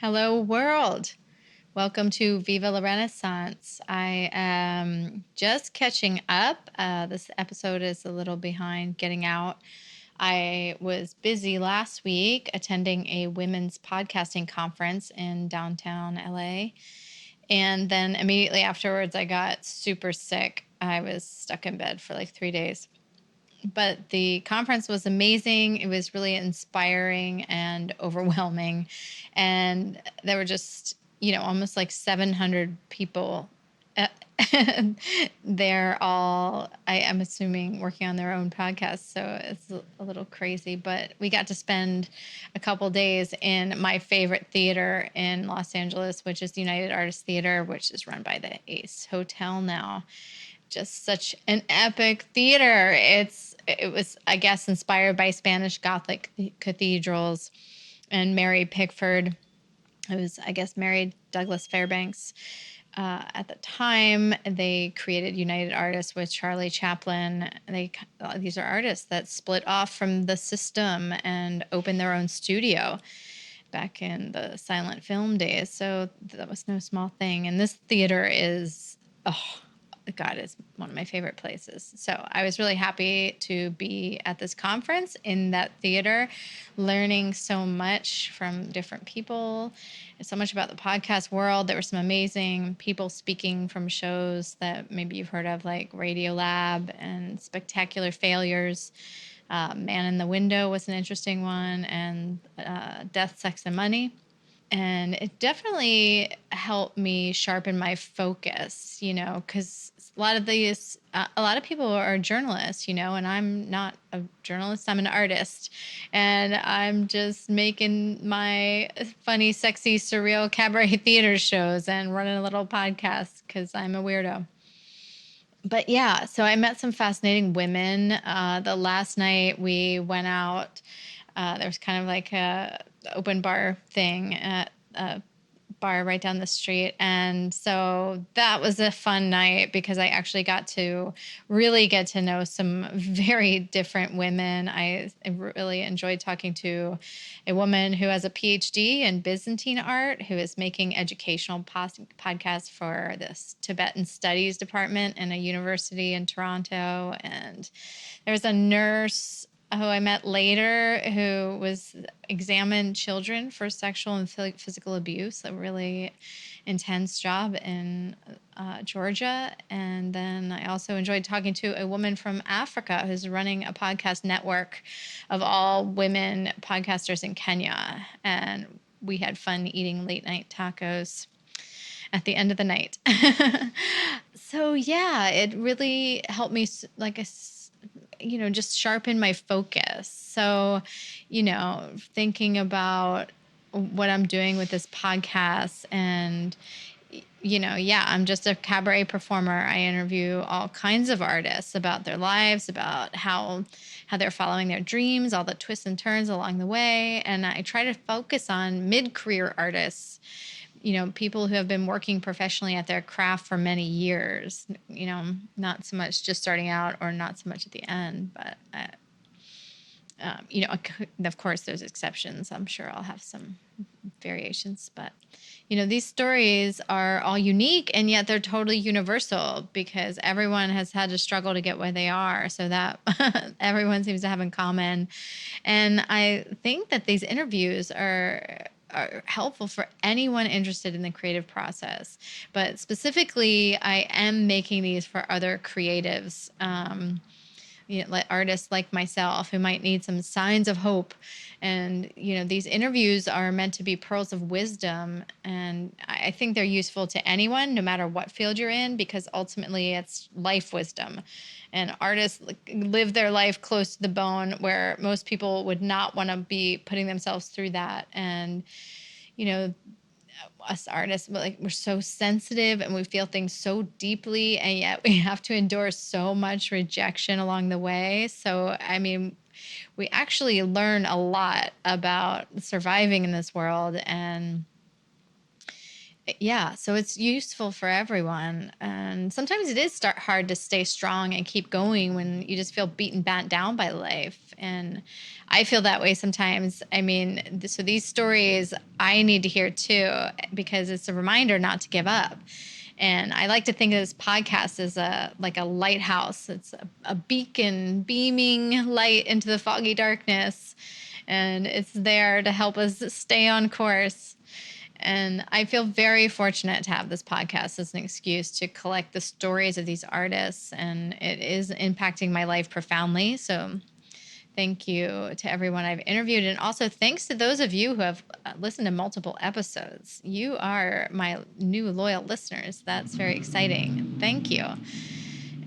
Hello, world. Welcome to Viva la Renaissance. I am just catching up. This episode is a little behind getting out. I was busy last week attending a women's podcasting conference in downtown LA. And then immediately afterwards, I got super sick. I was stuck in bed for like 3 days. But the conference was amazing. It was really inspiring and overwhelming. And there were just, almost like 700 people. Uh, They're all, I am assuming, working on their own podcasts. So it's a little crazy. But we got to spend a couple days in my favorite theater in Los Angeles, which is the United Artists Theater, which is run by the Ace Hotel now. Just such an epic theater. It was, I guess, inspired by Spanish Gothic cathedrals and Mary Pickford, who was, I guess, married Douglas Fairbanks. At the time, they created United Artists with Charlie Chaplin. These are artists that split off from the system and opened their own studio back in the silent film days. So that was no small thing. And this theater is, oh, God, is one of my favorite places. So I was really happy to be at this conference in that theater, learning so much from different people, and so much about the podcast world. There were some amazing people speaking from shows that maybe you've heard of, like Radio Lab and Spectacular Failures. Man in the Window was an interesting one, and Death, Sex, and Money. And it definitely helped me sharpen my focus, because a lot of people are journalists, and I'm not a journalist, I'm an artist. And I'm just making my funny, sexy, surreal cabaret theater shows and running a little podcast because I'm a weirdo. But yeah, so I met some fascinating women. The last night we went out, there was kind of like a open bar thing at a bar right down the street. And so that was a fun night because I actually got to really get to know some very different women. I really enjoyed talking to a woman who has a PhD in Byzantine art, who is making educational podcasts for this Tibetan Studies department in a university in Toronto. And there was a nurse who I met later who was examined children for sexual and physical abuse, a really intense job in Georgia. And then I also enjoyed talking to a woman from Africa who's running a podcast network of all women podcasters in Kenya. And we had fun eating late night tacos at the end of the night. So yeah, it really helped me just sharpen my focus. So, thinking about what I'm doing with this podcast and, yeah, I'm just a cabaret performer. I interview all kinds of artists about their lives, about how they're following their dreams, all the twists and turns along the way. And I try to focus on mid-career artists, people who have been working professionally at their craft for many years, not so much just starting out or not so much at the end, but, of course there's exceptions. I'm sure I'll have some variations, but, these stories are all unique and yet they're totally universal because everyone has had to struggle to get where they are. So that everyone seems to have in common. And I think that these interviews are helpful for anyone interested in the creative process. But specifically, I am making these for other creatives, like artists like myself who might need some signs of hope. And, these interviews are meant to be pearls of wisdom. And I think they're useful to anyone, no matter what field you're in, because ultimately it's life wisdom. And artists live their life close to the bone where most people would not want to be putting themselves through that. And, us artists, we're so sensitive and we feel things so deeply, and yet we have to endure so much rejection along the way. So, I mean, we actually learn a lot about surviving in this world. And Yeah, so it's useful for everyone. And sometimes it is hard to stay strong and keep going when you just feel beaten back down by life. And I feel that way sometimes. I mean, so these stories I need to hear too, because it's a reminder not to give up. And I like to think of this podcast as a lighthouse. It's a beacon beaming light into the foggy darkness, and it's there to help us stay on course. And I feel very fortunate to have this podcast as an excuse to collect the stories of these artists, and it is impacting my life profoundly. So thank you to everyone I've interviewed. And also thanks to those of you who have listened to multiple episodes. You are my new loyal listeners. That's very exciting. Thank you.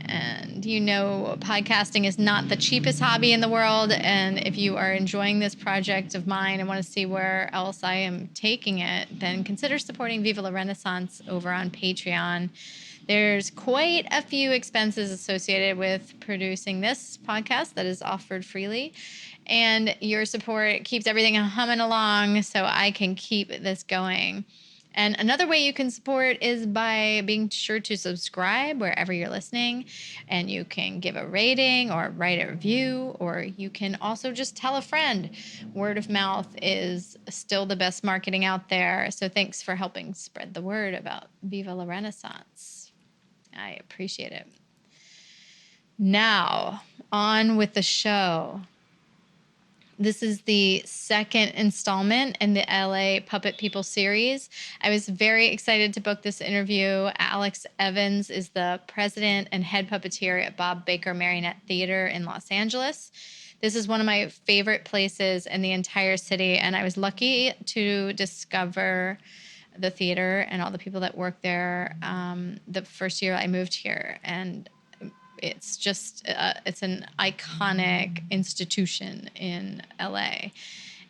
And podcasting is not the cheapest hobby in the world. And if you are enjoying this project of mine and want to see where else I am taking it, then consider supporting Viva la Renaissance over on Patreon. There's quite a few expenses associated with producing this podcast that is offered freely. And your support keeps everything humming along so I can keep this going. And another way you can support is by being sure to subscribe wherever you're listening. And you can give a rating or write a review, or you can also just tell a friend. Word of mouth is still the best marketing out there. So thanks for helping spread the word about Viva la Renaissance. I appreciate it. Now, on with the show. This is the second installment in the LA Puppet People series. I was very excited to book this interview. Alex Evans is the president and head puppeteer at Bob Baker Marionette Theater in Los Angeles. This is one of my favorite places in the entire city, and I was lucky to discover the theater and all the people that work there the first year I moved here. And it's just, it's an iconic institution in LA.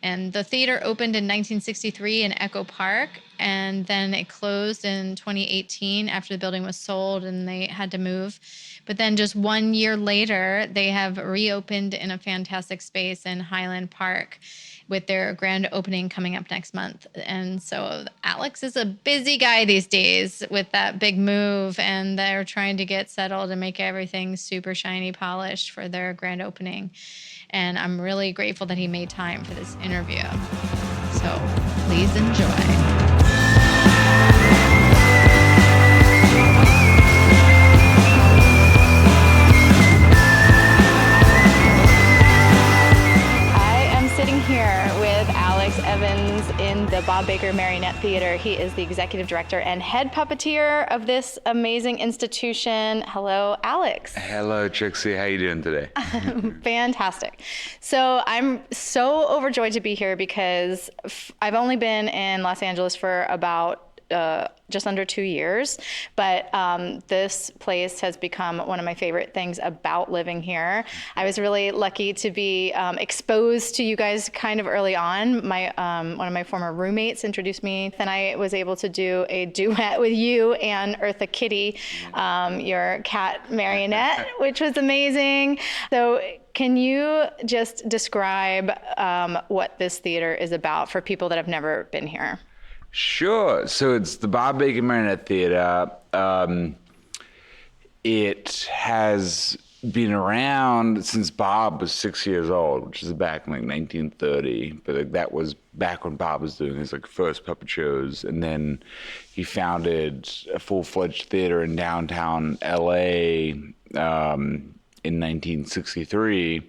And the theater opened in 1963 in Echo Park, and then it closed in 2018 after the building was sold and they had to move. But then just 1 year later, they have reopened in a fantastic space in Highland Park with their grand opening coming up next month. And so Alex is a busy guy these days with that big move, and they're trying to get settled and make everything super shiny polished for their grand opening. And I'm really grateful that he made time for this interview. So please enjoy. Sitting here with Alex Evans in the Bob Baker Marionette Theater. He is the executive director and head puppeteer of this amazing institution. Hello, Alex. Hello, Trixie. How you doing today? Fantastic. So I'm so overjoyed to be here because I've only been in Los Angeles for about just under 2 years, but this place has become one of my favorite things about living here. I was really lucky to be exposed to you guys kind of early on. My one of my former roommates introduced me. Then I was able to do a duet with you and Eartha Kitty, your cat Marionette, which was amazing. So can you just describe what this theater is about for people that have never been here? Sure. So it's the Bob Baker Marionette Theater. It has been around since Bob was 6 years old, which is back in like 1930. But like, that was back when Bob was doing his like first puppet shows, and then he founded a full-fledged theater in downtown LA in 1963.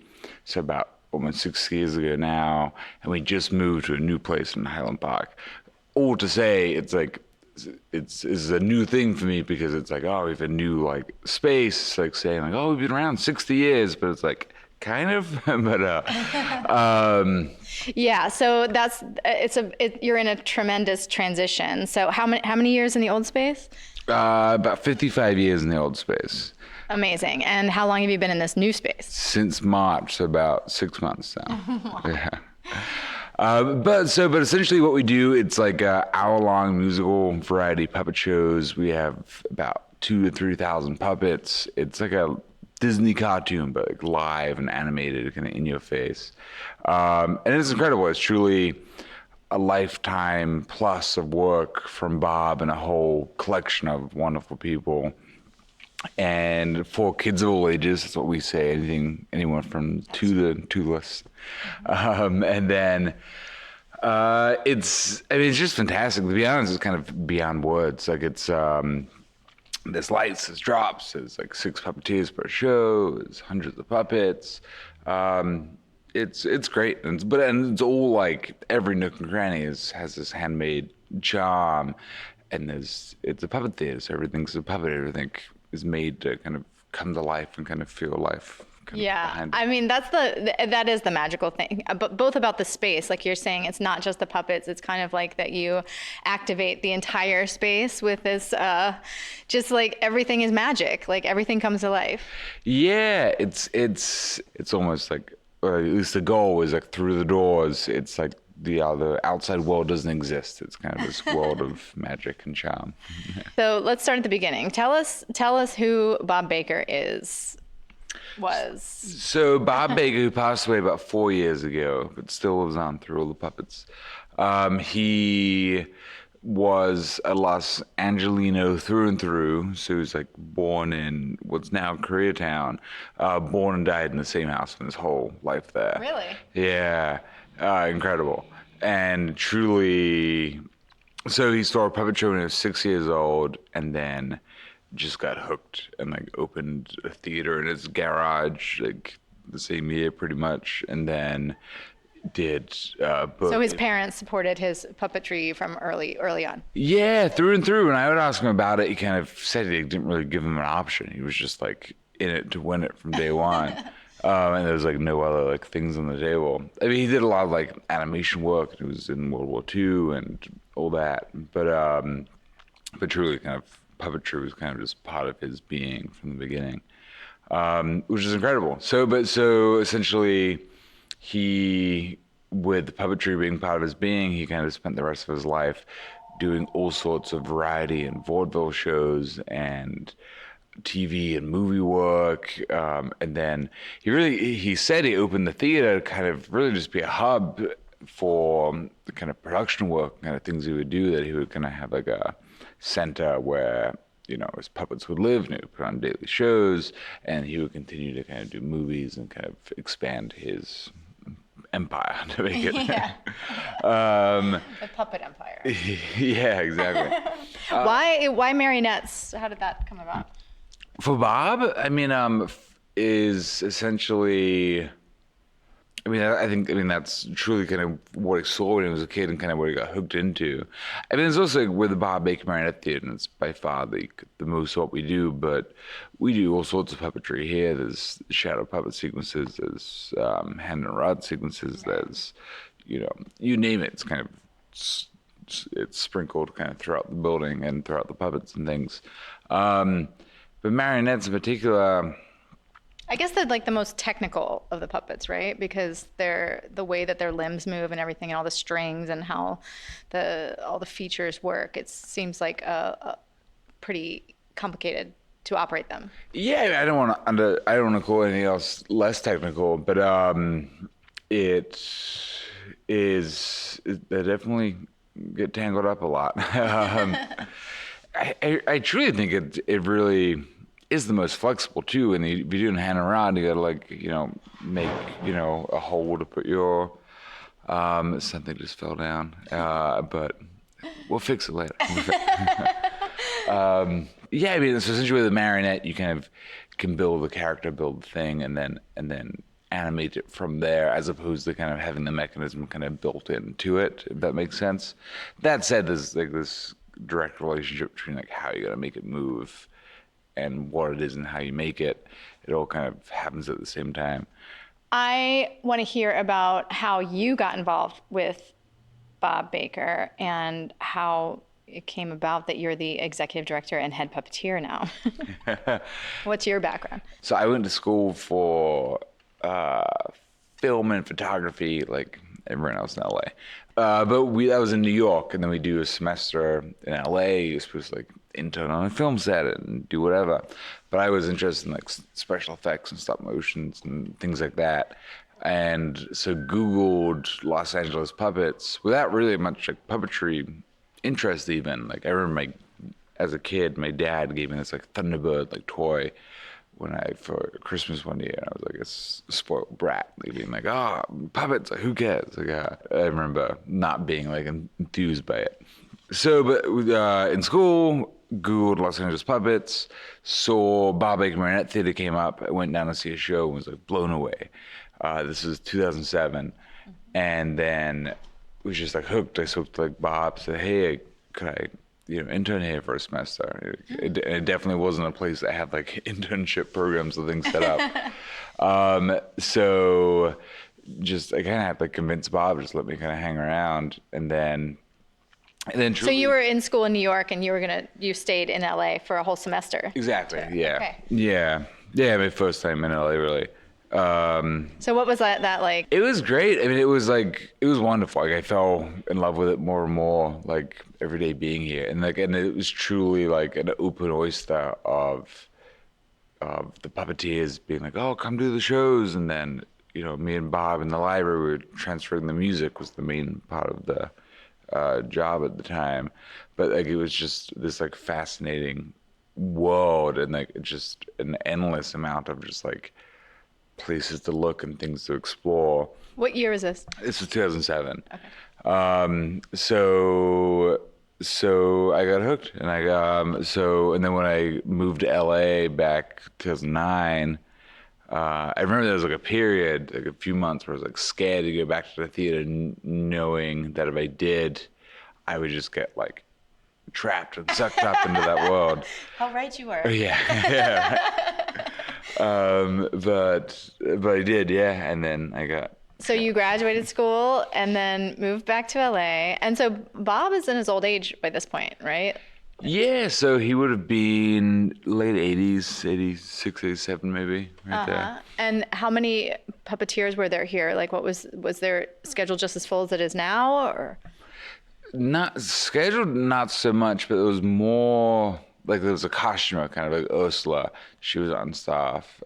So about almost 6 years ago now, and we just moved to a new place in Highland Park. All to say, it's like it's a new thing for me because it's like, oh, we have a new like space, like saying like, oh, we've been around 60 years, but it's like kind of, but yeah. So you're in a tremendous transition. So how many years in the old space? About 55 years in the old space. Amazing. And how long have you been in this new space? Since March, so about 6 months now. Wow. Yeah. But essentially what we do, it's like hour-long musical variety puppet shows. We have about 2,000 to 3,000 puppets. It's like a Disney cartoon, but like live and animated, kind of in your face. And it's incredible. It's truly a lifetime plus of work from Bob and a whole collection of wonderful people. And for kids of all ages, that's what we say. Anyone from two to toothless, and then it's just fantastic. To be honest, it's kind of beyond words. Like there's lights, there's drops, there's like 6 puppeteers per show, there's hundreds of puppets. It's great, and it's all like every nook and cranny has this handmade charm, and it's a puppet theater, so everything's a puppet. Everything is made to kind of come to life and kind of feel life. Yeah, I mean that is the magical thing, but both about the space, like you're saying, it's not just the puppets. It's kind of like that you activate the entire space with this, just like everything is magic, like everything comes to life. Yeah, it's almost like, or at least the goal is like through the doors. It's like the outside world doesn't exist. It's kind of this world of magic and charm. So let's start at the beginning. Tell us who Bob Baker was. So Bob Baker, who passed away about 4 years ago, but still lives on through all the puppets. He was a Los Angelino through and through. So he was like born in what's now Koreatown, born and died in the same house in his whole life there. Really? Yeah, incredible. And truly, so he started puppet show when he was 6 years old, and then just got hooked and like opened a theater in his garage like the same year pretty much, and then did book. So his parents supported his puppetry from early on. Yeah, through and through. And I would ask him about it. He kind of said he didn't really give him an option. He was just like in it to win it from day one. And there was like no other like things on the table. I mean, he did a lot of like animation work. He was in World War II and all that. But truly, kind of puppetry was kind of just part of his being from the beginning, which is incredible. So essentially, he, with the puppetry being part of his being, he kind of spent the rest of his life doing all sorts of variety and vaudeville shows and TV and movie work. And then he said he opened the theater to kind of really just be a hub for the kind of production work, kind of things he would do, that he would kind of have like a center where, his puppets would live, and he would put on daily shows, and he would continue to kind of do movies and kind of expand his empire to make it. Yeah. The puppet empire. Yeah, exactly. Why marionettes? How did that come about? For Bob, I mean, is essentially, I think that's truly kind of what he saw when he was a kid and kind of what he got hooked into. I mean, it's also like with the Bob Baker Marionette Theater, and it's by far the most what we do, but we do all sorts of puppetry here. There's shadow puppet sequences, there's hand and rod sequences, there's, you name it. It's kind of, it's sprinkled kind of throughout the building and throughout the puppets and things. But marionettes in particular, I guess they're like the most technical of the puppets, right? Because they're the way that their limbs move and everything, and all the strings and how all the features work. It seems like a pretty complicated to operate them. Yeah, I don't want to call anything else less technical, but it is. They definitely get tangled up a lot. I truly think it really is the most flexible too. And if you're doing hand and rod, you gotta make a hole to put your something just fell down, but we'll fix it later. Yeah, I mean, so essentially with a marionette, you kind of can build the character, build the thing, and then animate it from there, as opposed to kind of having the mechanism kind of built into it, if that makes sense. That said, there's like this direct relationship between like how you're gonna make it move and what it is and how you make it. It all kind of happens at the same time. I want to hear about how you got involved with Bob Baker and how it came about that you're the executive director and head puppeteer now. What's your background? So I went to school for film and photography, like everyone else in LA. But that was in New York, and then we do a semester in LA. You're supposed to like intern on a film set and do whatever. But I was interested in like special effects and stop motions and things like that. And so Googled Los Angeles puppets without really much like puppetry interest even. Like I remember as a kid, my dad gave me this like Thunderbird like toy for Christmas one year. I was like a spoiled brat, like, being like, "Oh, puppets! Like, who cares?" Like, I remember not being like enthused by it. So, but in school, Googled Los Angeles puppets, saw Bob Baker Marionette Theater came up. I went down to see a show and was like blown away. This was 2007, and then was just like hooked. I spoke to like Bob, said, "Hey, could I, intern here for a semester?" It definitely wasn't a place that had like internship programs and things set up. So just I kind of had to convince Bob just let me kind of hang around, and then So you were in school in New York, and you stayed in LA for a whole semester. exactly, yeah, Okay. yeah, my first time in LA really. So what was that like? It was great. I mean, it was wonderful. Like I fell in love with it more and more, like every day being here, and it was truly like an open oyster of the puppeteers being like, "Oh, come do the shows," and then me and Bob in the library were transferring the music was the main part of the job at the time, but like it was just this like fascinating world and like just an endless amount of just like places to look and things to explore. What year is this? This was 2007. Okay. So I got hooked, and and then when I moved to LA back 2009, I remember there was like a period, like a few months, where I was like scared to go back to the theater, knowing that if I did, I would just get like trapped and sucked up into that world. How right you were. Yeah, yeah. But I did, yeah, and then I got. So you graduated school and then moved back to LA. And so Bob is in his old age by this point, right? Yeah, so he would have been late 80s, 86, 87 maybe, right there. And how many puppeteers were there here? Like was their schedule just as full as it is now, or? Not scheduled, not so much, but it was more like there was a costumer, kind of like Ursula. She was on staff.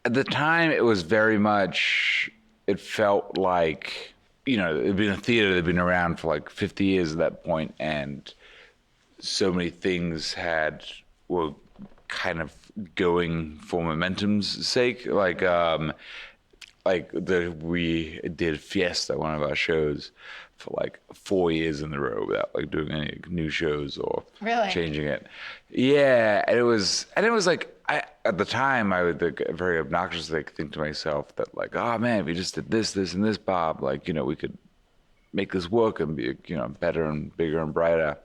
At the time, it was very much, it felt like, it'd been a theater that had been around for like 50 years at that point, and so many things were kind of going for momentum's sake. We did Fiesta, one of our shows, for like 4 years in a row without like doing any new shows or Really? changing it. Yeah, and it was like at the time I would like, very obnoxiously think to myself that like, oh man, if we just did this, and this, Bob, like we could make this work and be better and bigger and brighter.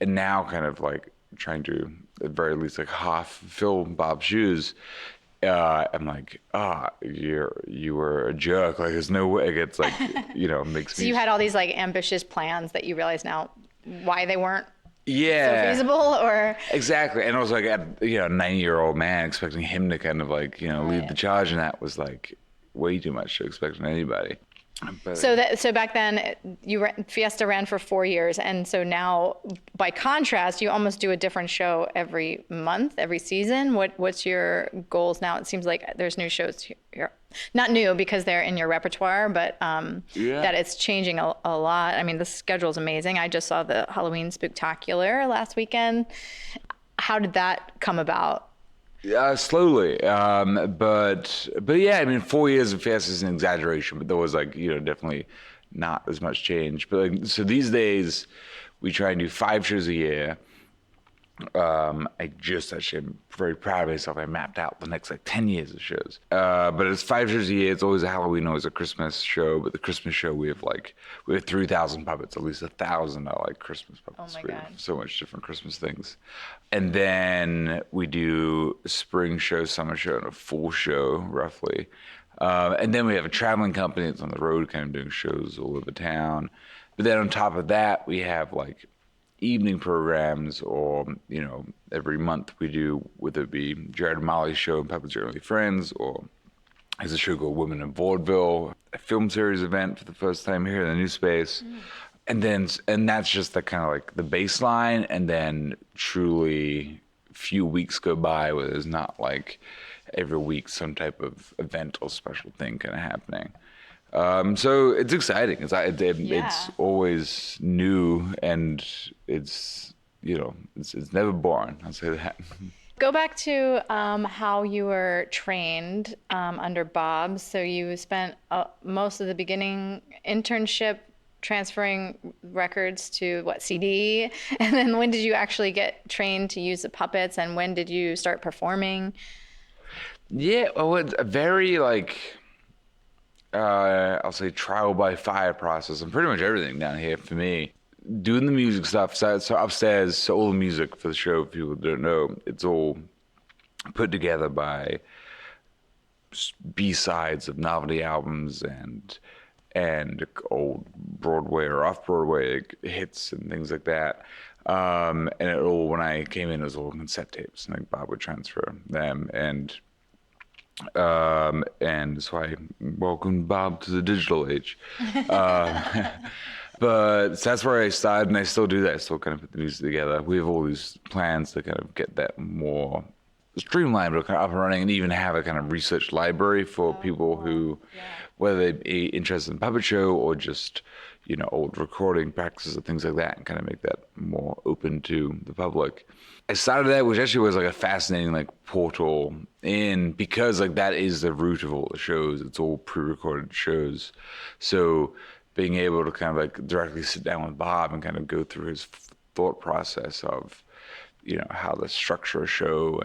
And now kind of like trying to at very least like half fill Bob's shoes. I'm like, you were a jerk. Like, there's no way. It's like, makes So me. you had all these like ambitious plans that you realize now why they weren't so Yeah, feasible, or? exactly. And I was like, a 90-year-old man expecting him to kind of like, lead the charge, and that was like way too much to expect from anybody. But, So back then, Fiesta ran for 4 years, and so now, by contrast, you almost do a different show every month, every season. What's your goals now? It seems like there's new shows here, not new because they're in your repertoire, but that it's changing a lot. I mean, the schedule's amazing. I just saw the Halloween Spooktacular last weekend. How did that come about? Slowly, but yeah, I mean, 4 years of Fiesta is an exaggeration, but there was like definitely not as much change. But like, so these days, we try and do 5 shows a year. Actually, I'm very proud of myself. I mapped out the next like 10 years of shows. But it's 5 shows a year. It's always a Halloween, always a Christmas show. But the Christmas show, we have 3,000 puppets. At least 1,000 are like Christmas puppets. Oh my We God. have so much different Christmas things. And then we do a spring show, summer show, and a fall show, roughly. And then we have a traveling company that's on the road, kind of doing shows all over town. But then on top of that, we have like evening programs, or every month we do, whether it be Jared and Molly's show and Puppets Are Only Friends, or there's a show called Women in Vaudeville, a film series event for the first time here in the new space. And that's just the kind of like the baseline, and then truly few weeks go by where there's not like every week some type of event or special thing kind of happening. So it's exciting. It's Yeah. always new, and it's it's never boring. I'll say that. Go back to how you were trained under Bob. So you spent most of the beginning internship transferring records to what, CD? And then when did you actually get trained to use the puppets? And when did you start performing? Yeah, well, it's a very like I'll say trial by fire process, and pretty much everything down here for me. Doing the music stuff, so upstairs, so all the music for the show, if people don't know, it's all put together by B-sides of novelty albums and old Broadway or off Broadway hits and things like that. And it all, when I came in, it was all cassette tapes, and like Bob would transfer them, and so I welcomed Bob to the digital age. But so that's where I started, and I still do that. I still kind of put the music together. We have all these plans to kind of get that more streamlined, but kind of up and running, and even have a kind of research library for people who, whether they be interested in puppet show or just, old recording practices and things like that, and kind of make that more open to the public. I started that, which actually was like a fascinating like portal in, because like that is the root of all the shows. It's all pre-recorded shows. So being able to kind of like directly sit down with Bob and kind of go through his thought process of, how to structure a show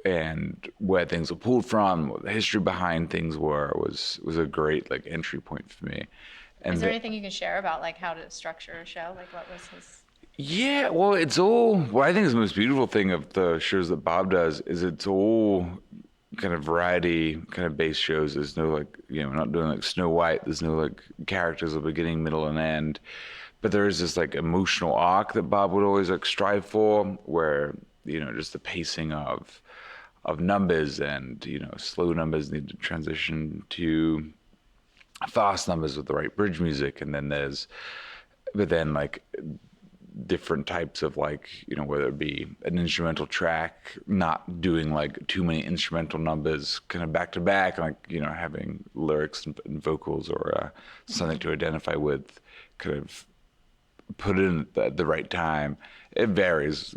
and where things were pulled from, what the history behind things was a great like entry point for me. And Is there anything you can share about like how to structure a show? Like what was his? yeah, well, it's all, what I think is the most beautiful thing of the shows that Bob does is it's all kind of variety, kind of based shows. There's no like, we're not doing like Snow White. There's no like characters of beginning, middle, and end. But there is this like emotional arc that Bob would always like strive for, where, just the pacing of numbers, and, slow numbers need to transition to fast numbers with the right bridge music. And then but then like different types of like, whether it be an instrumental track, not doing like too many instrumental numbers kind of back to back, like, having lyrics and vocals or something to identify with kind of put in at the right time. It varies,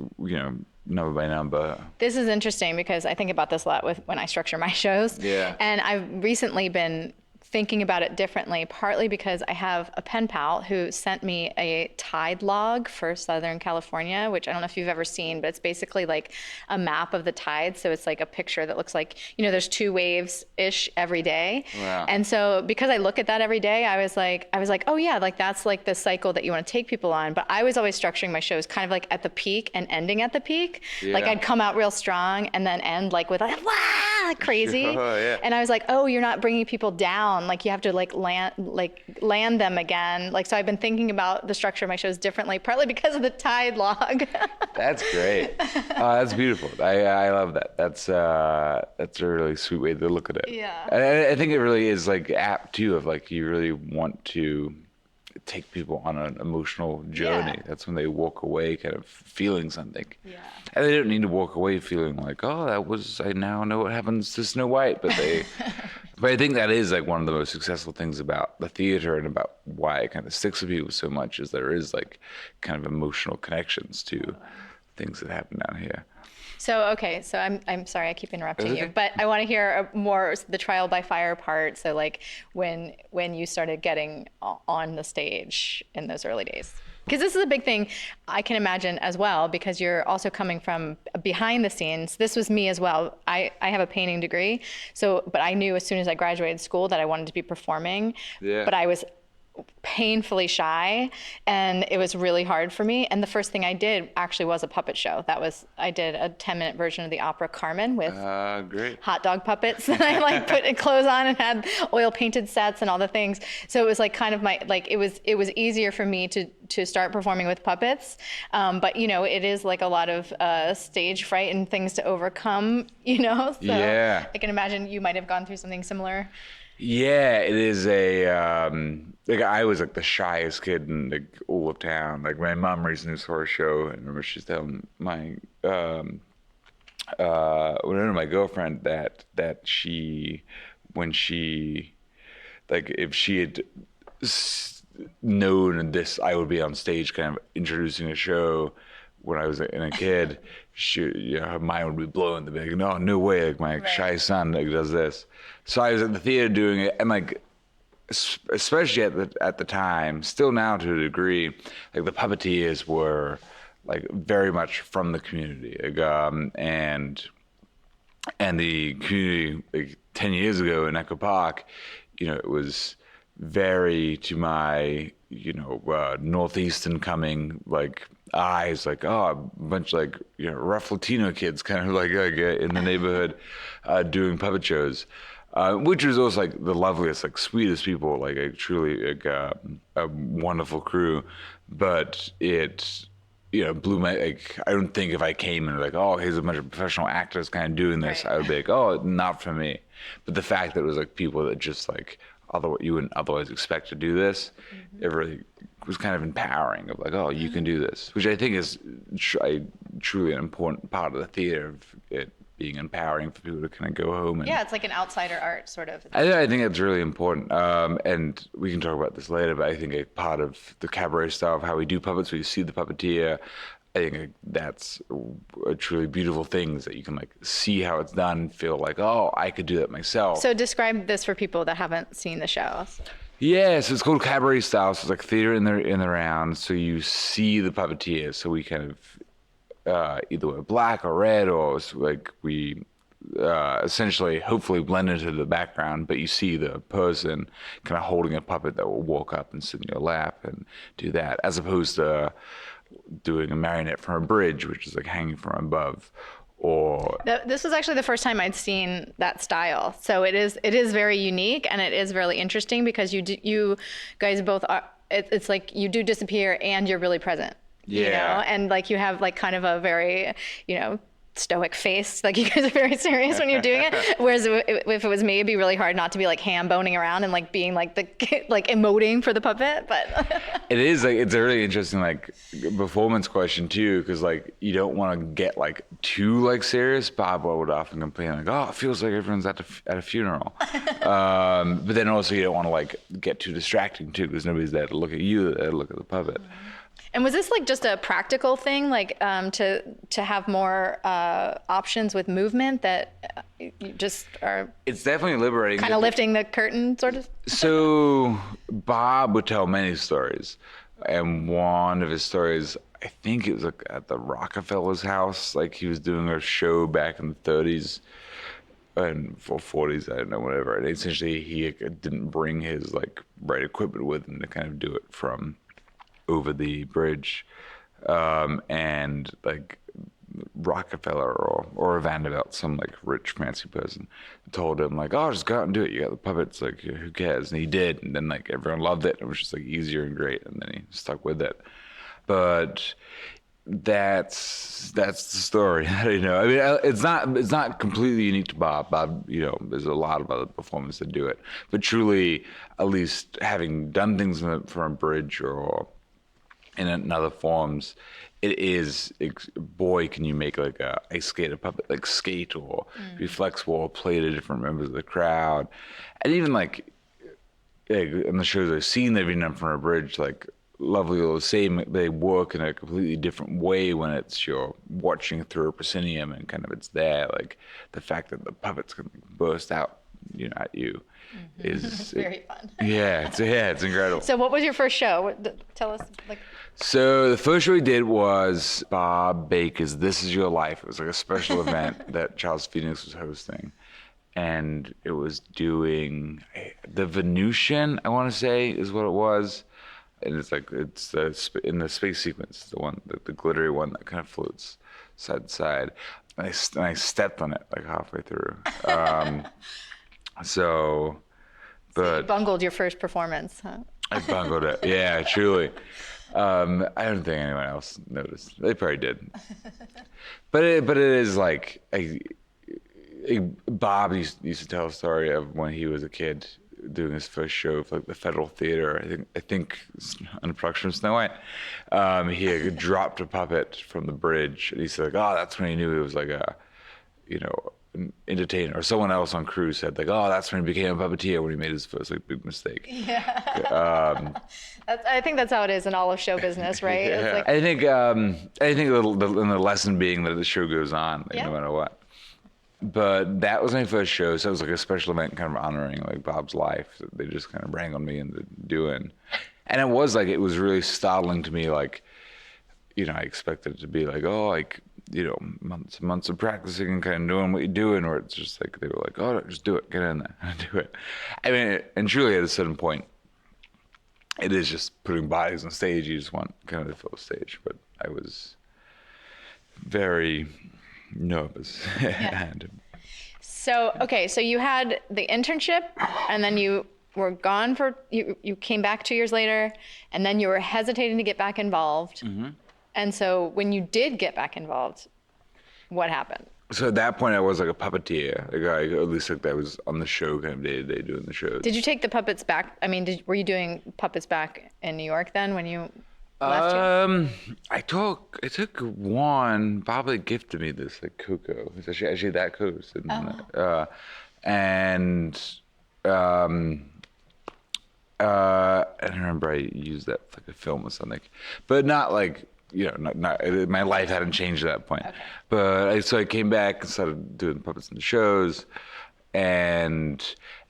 number by number. This is interesting because I think about this a lot with when I structure my shows. Yeah. And I've recently been thinking about it differently, partly because I have a pen pal who sent me a tide log for Southern California, which I don't know if you've ever seen, but it's basically like a map of the tides. So it's like a picture that looks like, there's 2 waves-ish every day. Wow. And so because I look at that every day, I was like, oh yeah, like that's like the cycle that you want to take people on. But I was always structuring my shows kind of like at the peak and ending at the peak. Yeah. Like I'd come out real strong and then end like with like, wow, crazy. Oh, yeah. And I was like, oh, you're not bringing people down. Like you have to like land them again. Like, so I've been thinking about the structure of my shows differently, partly because of the tide log. That's great. That's beautiful. I love that. That's a really sweet way to look at it. Yeah. I think it really is like apt too, of like, you really want to take people on an emotional journey. Yeah. That's when they walk away kind of feeling something. Yeah. And they don't need to walk away feeling like, oh, I now know what happens to Snow White. But but I think that is like one of the most successful things about the theater, and about why it kind of sticks with people so much, is there is like kind of emotional connections to things that happen down here. So, okay, so I'm sorry, I keep interrupting Okay. you, but I want to hear more the trial by fire part. So like when you started getting on the stage in those early days. Because this is a big thing I can imagine as well, because you're also coming from behind the scenes. This was me as well. I have a painting degree, but I knew as soon as I graduated school that I wanted to be performing. Yeah. But I was painfully shy, and it was really hard for me. And the first thing I did actually was a puppet show. I did a 10-minute version of the opera Carmen with Great. hot dog puppets. And I like put clothes on and had oil painted sets and all the things. So it was like kind of it was easier for me to start performing with puppets. But it is like a lot of stage fright and things to overcome, So Yeah. I can imagine you might have gone through something similar. Yeah, it is like I was like the shyest kid in like all of town. Like my mom recently saw a show, and I remember she's telling my my girlfriend that she, when she, like, if she had known this, I would be on stage kind of introducing a show when I was a kid, her mind would be blown. They'd be like, no way, like my shy son like does this. So I was at the theater doing it, and like, especially at the time, still now to a degree, like the puppeteers were like very much from the community, like, and the community like 10 years ago in Echo Park, it was very to my, Northeastern coming, like, eyes, like, oh, a bunch of, like, rough Latino kids kind of like in the neighborhood doing puppet shows. Which was also like the loveliest, like sweetest people, like truly like a wonderful crew. But it, blew my, like, I don't think if I came and like, oh, here's a bunch of professional actors kind of doing this, I would be like, oh, not for me. But the fact that it was like people that just like, although you wouldn't otherwise expect to do this, it really was kind of empowering of like, oh, you can do this, which I think is truly an important part of the theater, of it being empowering for people to kind of go home. And yeah, it's like an outsider art sort of. I think it's really important. And we can talk about this later, but I think a part of the cabaret style of how we do puppets, where you see the puppeteer, I think that's a truly beautiful thing, is that you can like see how it's done, feel like, oh, I could do that myself. So describe this for people that haven't seen the show. Yeah, so it's called cabaret style. So it's like theater in the round. So you see the puppeteer. So we kind of either wear black or red, or like we essentially hopefully blend into the background, but you see the person kind of holding a puppet that will walk up and sit in your lap and do that, as opposed to doing a marionette from a bridge, which is like hanging from above. Or this was actually the first time I'd seen that style, so it is very unique, and it is really interesting because you guys both are. It's like you do disappear and you're really present. Yeah. And like you have like kind of a very, stoic face. Like you guys are very serious when you're doing it. Whereas if it was me, it'd be really hard not to be like ham boning around and like being like like emoting for the puppet. But it is like, it's a really interesting like performance question too, because like you don't want to get like too like serious. Bob would often complain like, oh, it feels like everyone's at a funeral. But then also you don't want to like get too distracting too, because nobody's there to look at you, they're to look at the puppet. And was this like just a practical thing, like to have more options with movement that you just are? It's definitely liberating. Kind of lifting the curtain, sort of. So Bob would tell many stories, and one of his stories, I think it was like at the Rockefeller's house, like he was doing a show back in the 30s and 40s, I don't know, whatever. And essentially he didn't bring his like right equipment with him to kind of do it from over the bridge, and like Rockefeller or Vanderbilt, some like rich fancy person, told him like, oh, just go out and do it, you got the puppets, like who cares? And he did, and then like everyone loved it. It was just like easier and great, and then he stuck with it. But that's the story. I mean, it's not completely unique to Bob. There's a lot of other performers that do it, but truly, at least having done things from a bridge or in other forms, it is, boy, can you make like a ice skater puppet, like skate or be flexible or play to different members of the crowd. And even like in the shows I've seen they've been done from a bridge, like lovely or the same, they work in a completely different way when it's you're watching through a proscenium and kind of it's there. Like the fact that the puppets can burst out, at you. Is very fun. Yeah, it's incredible. So what was your first show? Tell us, like. So the first show we did was Bob Baker's This Is Your Life. It was like a special event that Charles Phoenix was hosting. And it was doing the Venusian, I want to say, is what it was. And it's like, it's in the space sequence, the one, the glittery one that kind of floats side to side. And I stepped on it like halfway through. So you bungled your first performance, huh? I bungled it. Yeah, truly. I don't think anyone else noticed. They probably did. But it is like Bob used to tell a story of when he was a kid doing his first show for like the Federal Theater. I think on a production of Snow White. He had dropped a puppet from the bridge, and he said, like, "Oh, that's when he knew it was like you know, an entertainer, or someone else on crew said like, "Oh, that's when he became a puppeteer when he made his first like big mistake." Yeah. I think that's how it is in all of show business, right? Yeah. It's like, I think the lesson being that the show goes on like, yeah. no matter what. But that was my first show, so it was like a special event, kind of honoring like Bob's life. That they just kind of wrangled me into doing, and it was really startling to me. Like, you know, I expected it to be like, oh, like, you know, months and months of practicing and kind of knowing what you're doing, or it's just like they were like, oh, just do it, get in there, and do it. I mean, and truly at a certain point, it is just putting bodies on stage. You just want kind of to fill the stage, but I was very nervous. Yeah. And So, okay, so you had the internship and then you were gone for, you came back 2 years later and then you were hesitating to get back involved. And so when you did get back involved, what happened? so at that point, I was like a puppeteer. Like at least like I was on the show kind of day to day doing the shows. Did you take the puppets back? I mean, were you doing puppets back in New York then when you left here? I took one. Bob like gifted me this like Coco. It's actually that close. And I remember I used that for like a film or something, but not like, you know, not my life hadn't changed at that point. Okay. But so I came back and started doing puppets in the shows, and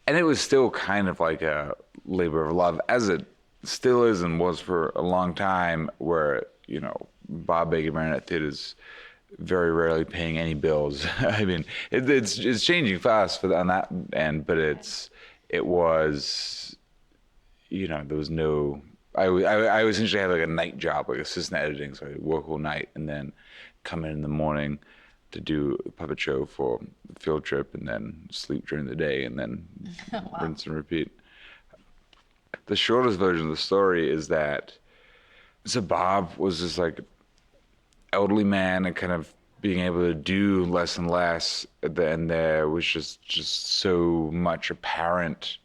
it was still kind of like a labor of love, as it still is and was for a long time. Where, you know, Bob Baker Marionette Theater's very rarely paying any bills. I mean, it's changing fast on that end, but it was, you know, there was no. I essentially had like a night job, like assistant editing, so I'd work all night and then come in the morning to do a puppet show for the field trip, and then sleep during the day, and then rinse and repeat. The shortest version of the story is that so Bob was this like elderly man and kind of being able to do less and less, and there was just so much apparent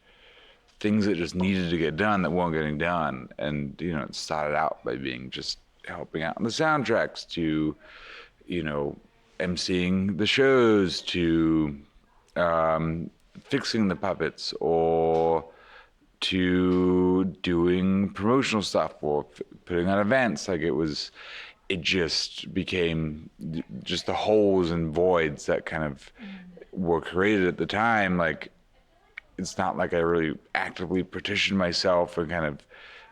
things that just needed to get done that weren't getting done. And, you know, it started out by being just helping out on the soundtracks to, you know, emceeing the shows to fixing the puppets or to doing promotional stuff or putting on events. Like it just became just the holes and voids that kind of were created at the time. Like, it's not like I really actively petitioned myself and kind of,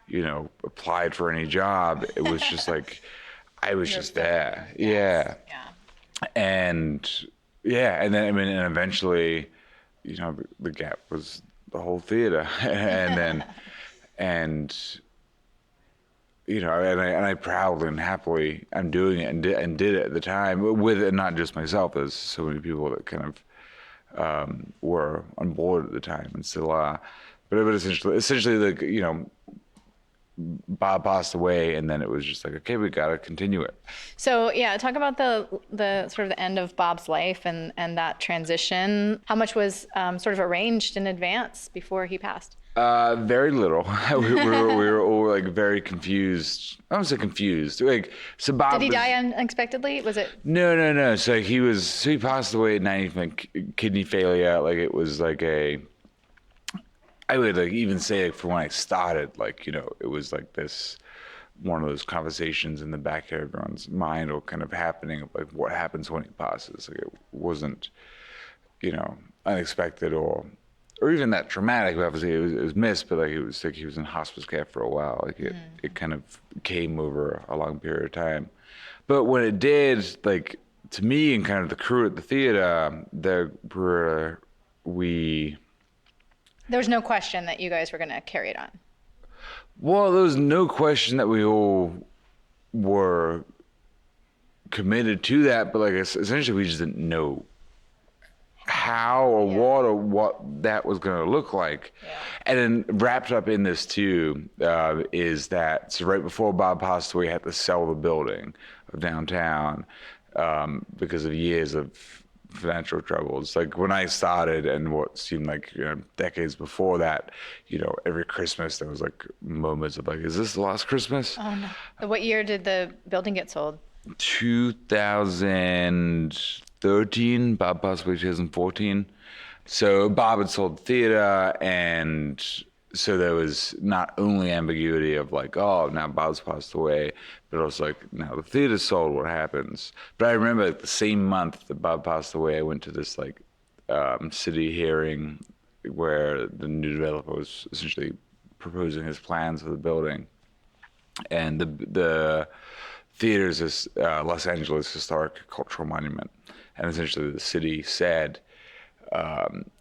you know, applied for any job. It was just like, I was just there. Yes. Yeah. Yeah. And yeah. And then, I mean, and eventually, you know, the gap was the whole theater. And then, and, you know, and I proudly and happily, I'm doing it and did it at the time with it, not just myself. There's so many people that kind of, were on board at the time and still are. But it was essentially like, you know, Bob passed away, and then it was just like, okay, we got to continue it. So yeah, talk about the sort of the end of Bob's life and that transition. How much was sort of arranged in advance before he passed? Very little. we were all like very confused. I was confused. Like, so Bob Did he die unexpectedly? Was it? No. So he passed away at 90 from kidney failure. Like, it was like I would like even say, like, for when I started, like, you know, it was like this, one of those conversations in the back of everyone's mind or kind of happening of like what happens when he passes. Like, it wasn't, you know, unexpected or even that traumatic. Obviously it was missed, but like it was like he was in hospice care for a while. Like it kind of came over a long period of time. But when it did, like, to me and kind of the crew at the theater, there Well, there was no question that we all were committed to that, but like essentially we just didn't know how or what that was going to look like. Yeah. And then wrapped up in this too is that, so right before Bob passed away, we had to sell the building of downtown because of years of financial troubles. Like, when I started and what seemed like, you know, decades before that, you know, every Christmas there was like moments of like, is this the last Christmas? Oh no. What year did the building get sold? 2013. Bob passed away 2014. So Bob had sold the theater, and so there was not only ambiguity of like, oh, now Bob's passed away, but also like, now the theater's sold, what happens? But I remember like, the same month that Bob passed away, I went to this like city hearing where the new developer was essentially proposing his plans for the building, and the theater is this Los Angeles historic cultural monument, and essentially the city said,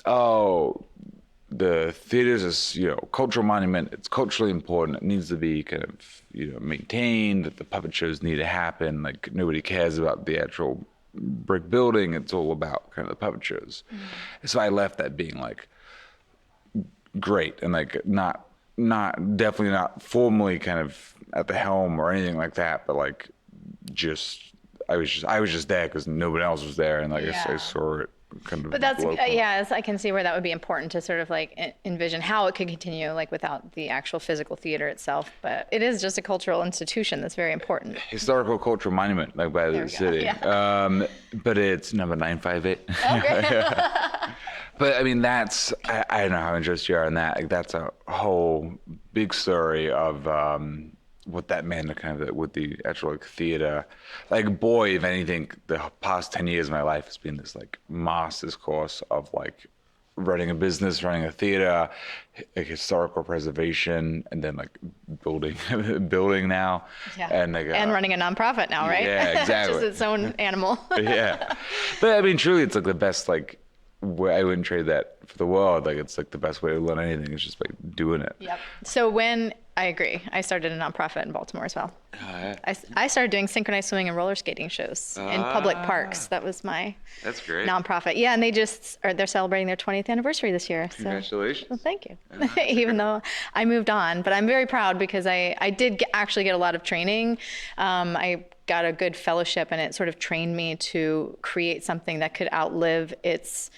"Oh, the theater is cultural monument. It's culturally important. It needs to be kind of maintained. That the puppet shows need to happen. Like nobody cares about the actual brick building. It's all about kind of the puppet shows." So I left that being like great and like not definitely not formally kind of at the helm or anything like that, but like just I was just there because nobody else was there, and like I saw it kind of. But that's local. I can see where that would be important to sort of like envision how it could continue, like without the actual physical theater itself. But it is just a cultural institution that's very important. Historical cultural monument, like by the city. Yeah. But it's number 958. Okay. But I mean, that's I don't know how interested you are in that. Like, that's a whole big story of what that meant to kind of with the actual like theater. Like, boy, if anything, the past 10 years of my life has been this like master's course of like running a business, running a theater, like historical preservation, and then like building now, and like and running a nonprofit now, right? Yeah, exactly. Just its own animal. Yeah, but I mean, truly, it's like the best like. I wouldn't trade that for the world. Like it's like the best way to learn anything is just by doing it. Yep. So when I agree, I started a nonprofit in Baltimore as well. Yeah. I started doing synchronized swimming and roller skating shows in public parks. That was my That's great. Nonprofit. Yeah, and they're celebrating their 20th anniversary this year. So. Congratulations. Well, thank you. Even though I moved on, but I'm very proud because I did actually get a lot of training. I got a good fellowship, and it sort of trained me to create something that could outlive its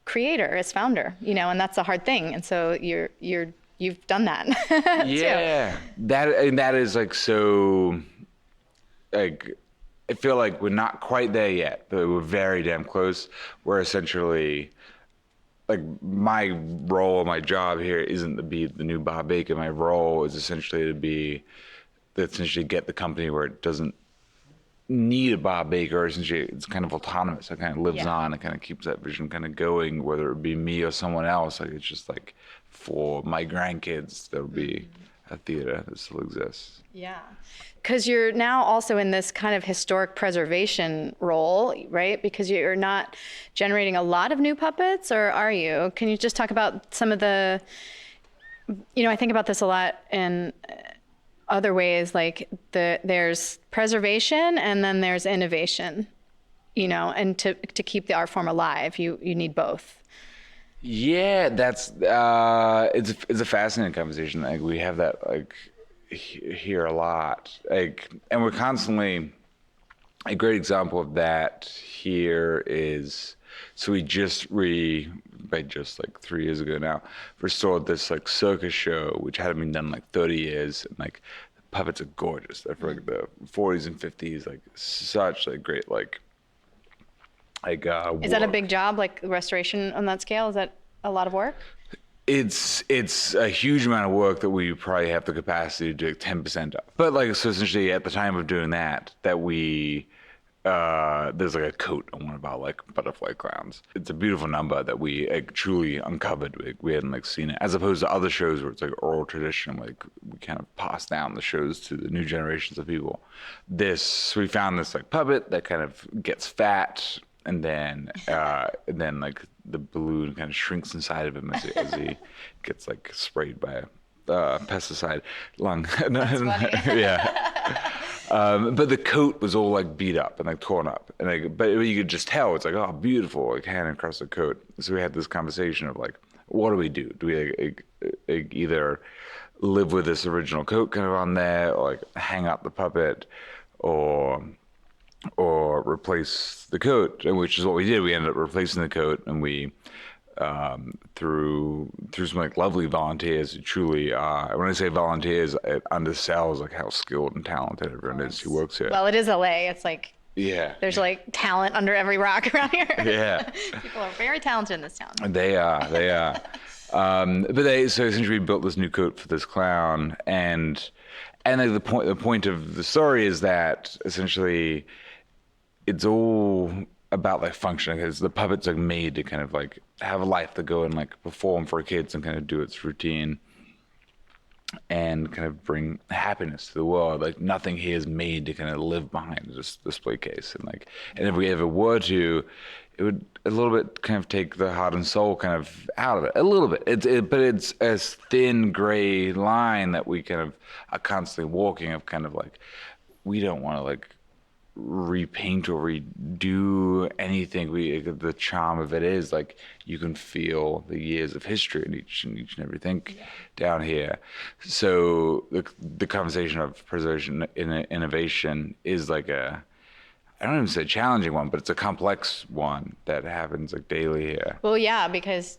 creator, its founder. And that's a hard thing. And so you've done that. Yeah, that is like so. Like, I feel like we're not quite there yet, but we're very damn close. We're essentially, like, my role, my job here isn't to be the new Bob Baker. My role is essentially to get the company where it doesn't need a Bob Baker. Essentially, it's kind of autonomous. It kind of lives on. It kind of keeps that vision kind of going, whether it be me or someone else. Like, it's just like for my grandkids, there'll be a theater that still exists. Yeah. Because you're now also in this kind of historic preservation role, right? Because you're not generating a lot of new puppets, or are you? Can you just talk about some of the, I think about this a lot in other ways, like there's preservation and then there's innovation, and to keep the art form alive, you need both. Yeah, that's it's a fascinating conversation. Like, we have that like here a lot. Like, and we're constantly, a great example of that here is, so we just like 3 years ago now, restored this like circus show which hadn't been done in like 30 years, and like the puppets are gorgeous. They're from like the 40s and 50s, like such like great like is that a big job, like restoration on that scale? Is that a lot of work? It's a huge amount of work that we probably have the capacity to do 10% of. But like, so essentially at the time of doing that we there's like a coat on one about like butterfly clowns. It's a beautiful number that we like truly uncovered. Like, we hadn't like seen it, as opposed to other shows where it's like oral tradition. Like, we kind of pass down the shows to the new generations of people. We found this like puppet that kind of gets fat, and then like the balloon kind of shrinks inside of him as he gets like sprayed by a pesticide lung. Yeah. But the coat was all like beat up and like torn up, and like, but you could just tell it's like, oh, beautiful, like hand across the coat. So we had this conversation of like, what do we do? Do we like either live with this original coat kind of on there, or like hang up the puppet, or replace the coat? And which is what we did. We ended up replacing the coat, and we through some like lovely volunteers who truly when I say volunteers, it undersells like how skilled and talented everyone is who works here. Well, it is LA. It's like Yeah. there's like talent under every rock around here. Yeah. People are very talented in this town. They are. But they so essentially built this new coat for this clown, and like the point of the story is that essentially it's all about like functioning, because the puppet's like made to kind of like have a life to go and like perform for kids and kind of do its routine and kind of bring happiness to the world. Like nothing here is made to kind of live behind this display case, and if we ever were to, it would a little bit kind of take the heart and soul kind of out of it a little bit. But it's a thin gray line that we kind of are constantly walking of kind of like, we don't want to like repaint or redo anything. The charm of it is like you can feel the years of history in each and everything down here. So the conversation of preservation and innovation is like I don't even say challenging one, but it's a complex one that happens like daily here. Well, yeah, because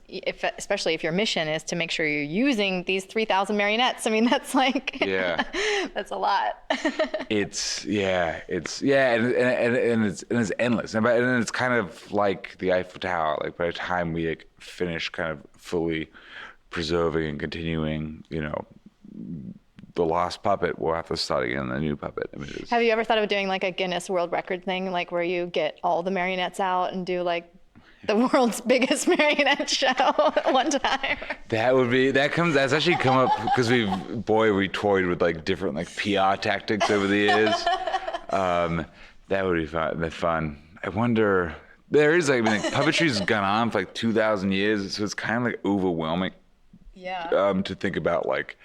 especially if your mission is to make sure you're using these 3,000 marionettes, I mean, that's like, that's a lot. It's endless, and it's kind of like the Eiffel Tower. Like by the time we like, finish kind of fully preserving and continuing, the lost puppet, we'll have to start again the new puppet. I mean, Have you ever thought of doing like a Guinness World Record thing, like where you get all the marionettes out and do like the world's biggest marionette show at one time? That's actually come up because we toyed with like different like PR tactics over the years. That would be fun. That's fun. I wonder, there is like, puppetry's gone on for like 2,000 years, so it's kind of like overwhelming. Yeah. To think about like,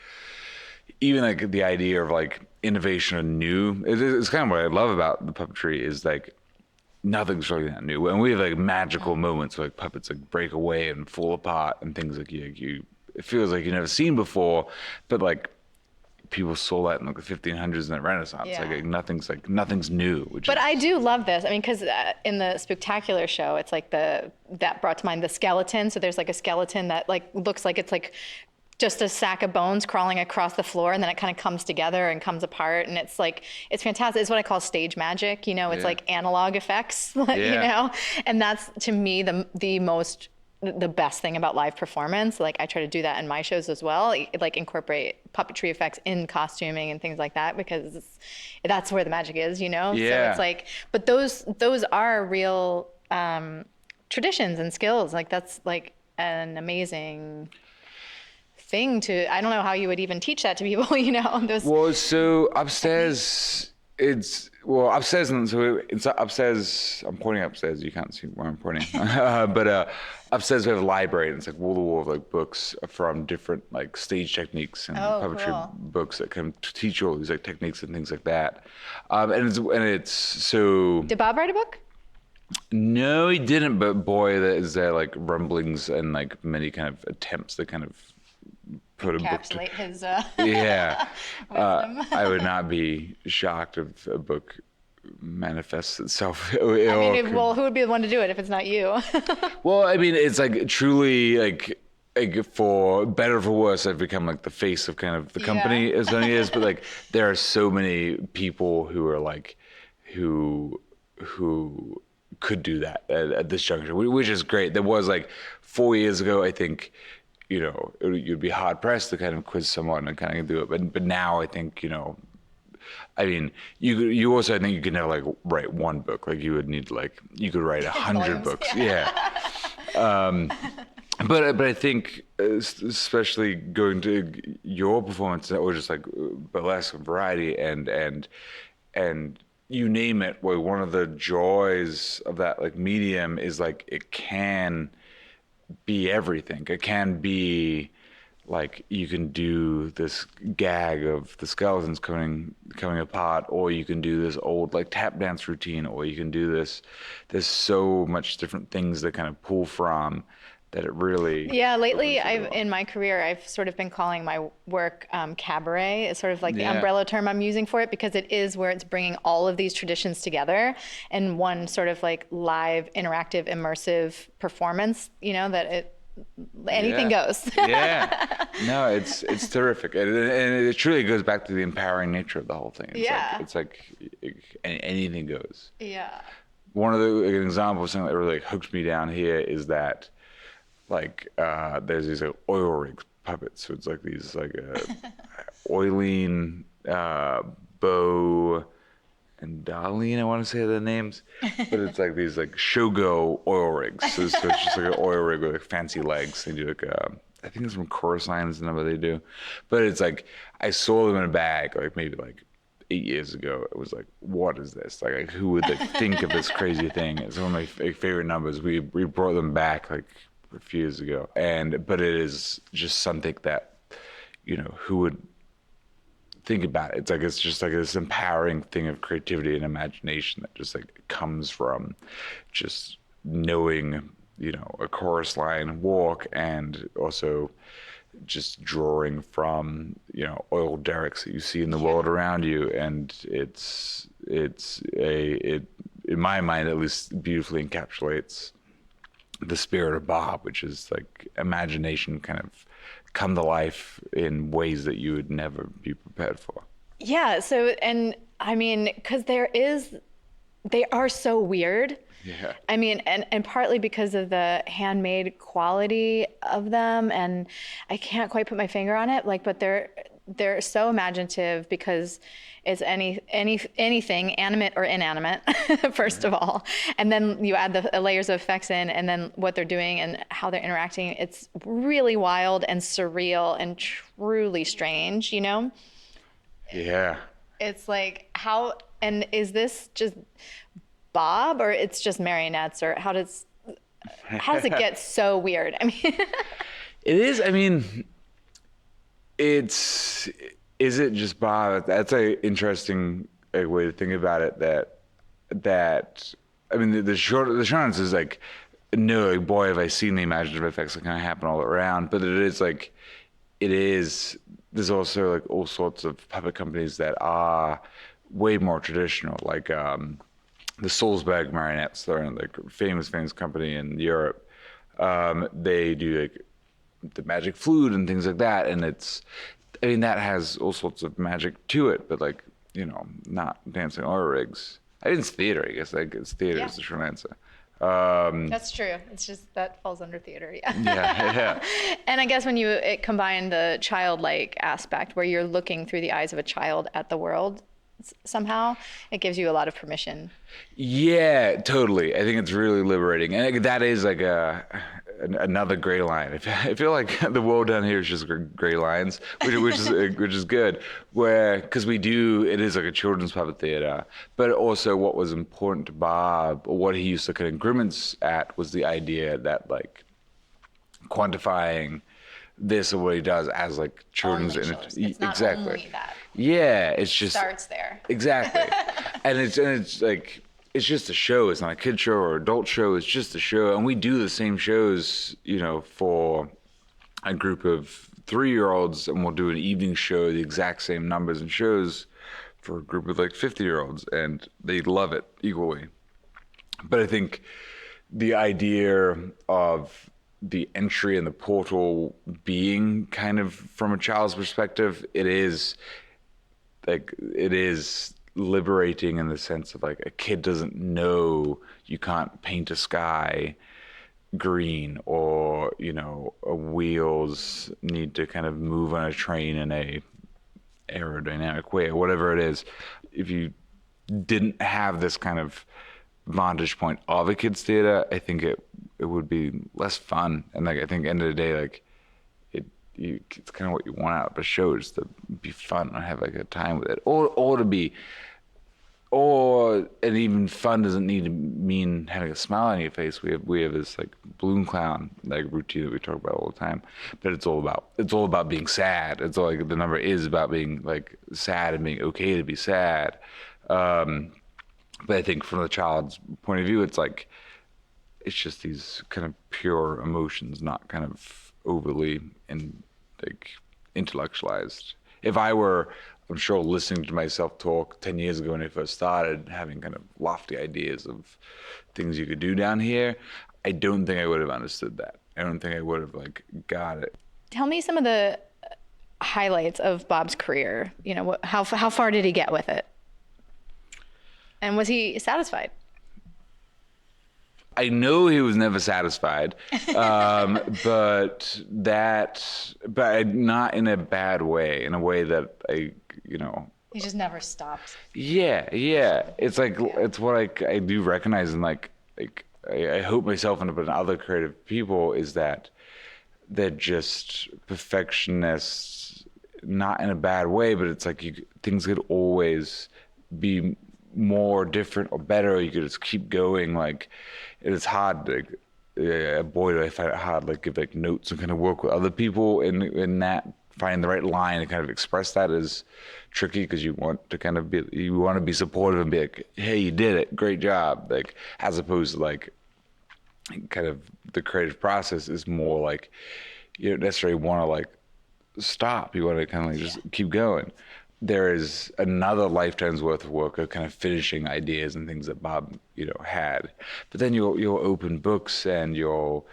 even like the idea of like innovation and new, it's kind of what I love about the puppetry is like nothing's really that new. And we have like magical moments where like puppets like break away and fall apart and things like you it feels like you've never seen before, but like people saw that in like the 1500s and the Renaissance. Yeah. Nothing's new. But I do love this. I mean, because in the Spectacular show, it's like that brought to mind the skeleton. So there's like a skeleton that like looks like it's like just a sack of bones crawling across the floor, and then it kind of comes together and comes apart, and it's like, it's fantastic. It's what I call stage magic, it's like analog effects, and that's to me the best thing about live performance. Like I try to do that in my shows as well, like incorporate puppetry effects in costuming and things like that, because that's where the magic is, So it's like, but those are real traditions and skills. Like that's like an amazing thing I don't know how you would even teach that to people, Well, so upstairs, upstairs, and so it's upstairs. I'm pointing upstairs. You can't see where I'm pointing, but upstairs we have a library, and it's like wall to wall of like books from different like stage techniques and puppetry books that can teach you all these like techniques and things like that. And it's so. Did Bob write a book? No, he didn't. But boy, is there like rumblings and like many kind of attempts to kind of put encapsulate his I would not be shocked if a book manifests itself. Who would be the one to do it if it's not you? Well, I mean, it's like truly like for better or for worse, I've become like the face of kind of the company as many years. But like there are so many people who are like who could do that at this juncture, which is great. There was like 4 years ago, I think. You'd be hard pressed to kind of quiz someone and kind of do it. But now I think, I mean, you also, I think you could never like write one book. Like you would need you could write 100 books. Yeah. But I think especially going to your performance or just like burlesque variety and you name it, where one of the joys of that like medium is like it can be everything. It can be like you can do this gag of the skeletons coming apart, or you can do this old like tap dance routine, or you can do this. There's so much different things that kind of pull from that it really. Yeah, lately in my career, I've sort of been calling my work cabaret. It's sort of like the umbrella term I'm using for it, because it is where it's bringing all of these traditions together in one sort of like live, interactive, immersive performance, that anything Yeah. goes. Yeah. No, it's terrific, and it truly goes back to the empowering nature of the whole thing. Yeah. It's like anything goes. Yeah. One of an example of something that really like, hooked me down here is that like there's these like, oil rig puppets. So it's like these like Oileen, Bo, and Darlene, I want to say their names, but it's like these like showgirl oil rigs. So it's just like an oil rig with like fancy legs. They do like I think it's from Chorus Lines, the number they do, but it's like I saw them in a bag like maybe like 8 years ago. It was like, what is this? Like who would like, think of this crazy thing? It's one of my favorite numbers. We brought them back like a few years ago, but it is just something that who would think about it. It's just like this empowering thing of creativity and imagination that just like comes from just knowing, a chorus line walk and also just drawing from, oil derricks that you see in the world around you. And it in my mind at least beautifully encapsulates the spirit of Bob, which is like imagination kind of come to life in ways that you would never be prepared for. Yeah. So, and I mean, because they are so weird. Yeah. I mean, and partly because of the handmade quality of them, and I can't quite put my finger on it. Like, but they're so imaginative because it's anything animate or inanimate first of all, and then you add the layers of effects in, and then what they're doing and how they're interacting. It's really wild and surreal and truly strange. Yeah. It's like and is this just Bob or it's just marionettes, or how does it get so weird? I mean, It is. I mean, is it just Bob? That's an interesting way to think about it. That I mean, the short answer is like, no, like, boy, have I seen the imaginative effects that kind of happen all around. But it is. There's also like all sorts of puppet companies that are way more traditional, like the Salzburg Marionettes. They're like famous company in Europe. They do like the magic flute and things like that, and I mean, that has all sorts of magic to it, but like, not dancing oil rigs. I think it's theater, I guess. Like, it's theater is the short answer. that's true. It's just that falls under theater. Yeah. Yeah. And I guess when it combine the childlike aspect where you're looking through the eyes of a child at the world somehow, it gives you a lot of permission. Yeah, totally. I think it's really liberating, and that is like another gray line. I feel like the world down here is just gray lines, which is good. Because it is like a children's puppet theater, but also what was important to Bob, or what he used to kind of grimace at, was the idea that like quantifying this or what he does as like children's It's not exactly. only that. Yeah, it's just Starts there. exactly, and it's like it's just a show. It's not a kid show or adult show. It's just a show, and we do the same shows, for a group of 3-year-olds, and we'll do an evening show, the exact same numbers and shows for a group of like 50-year-olds, and they love it equally. But I think the idea of the entry and the portal being kind of from a child's perspective, it is liberating in the sense of like a kid doesn't know you can't paint a sky green, or wheels need to kind of move on a train in a aerodynamic way, or whatever it is. If you didn't have this kind of vantage point of a kid's theater, I think it would be less fun. And like, I think end of the day, like it's kind of what you want out of a show, just to be fun and have like a time with it, or to be, and even fun doesn't need to mean having a smile on your face. We have this like balloon clown like routine that we talk about all the time, but it's all about being sad. It's all like the number is about being like sad and being okay to be sad. But I think from the child's point of view, it's like it's just these kind of pure emotions, not kind of overly like intellectualized. If I were, I'm sure, listening to myself talk 10 years ago when I first started, having kind of lofty ideas of things you could do down here, I don't think I would have understood that. I don't think I would have like got it. Tell me some of the highlights of Bob's career. You know, how far did he get with it? And was he satisfied? I know he was never satisfied, but not in a bad way, in a way that He just never stopped. yeah. It's like, it's what I do recognize in I hope myself and other creative people is that they're just perfectionists, not in a bad way, but it's like things could always be more different or better. You could just keep going. Like, it's hard. Boy, do I find it hard. Like, give like notes and kind of work with other people in that. Finding the right line and kind of express that is tricky because you want to be supportive and be like, hey, you did it, great job. Like, as opposed to like, kind of the creative process is more like, you don't necessarily want to like stop. You want to kind of like just keep going. There is another lifetime's worth of work of kind of finishing ideas and things that Bob, had. But then you'll open books and you'll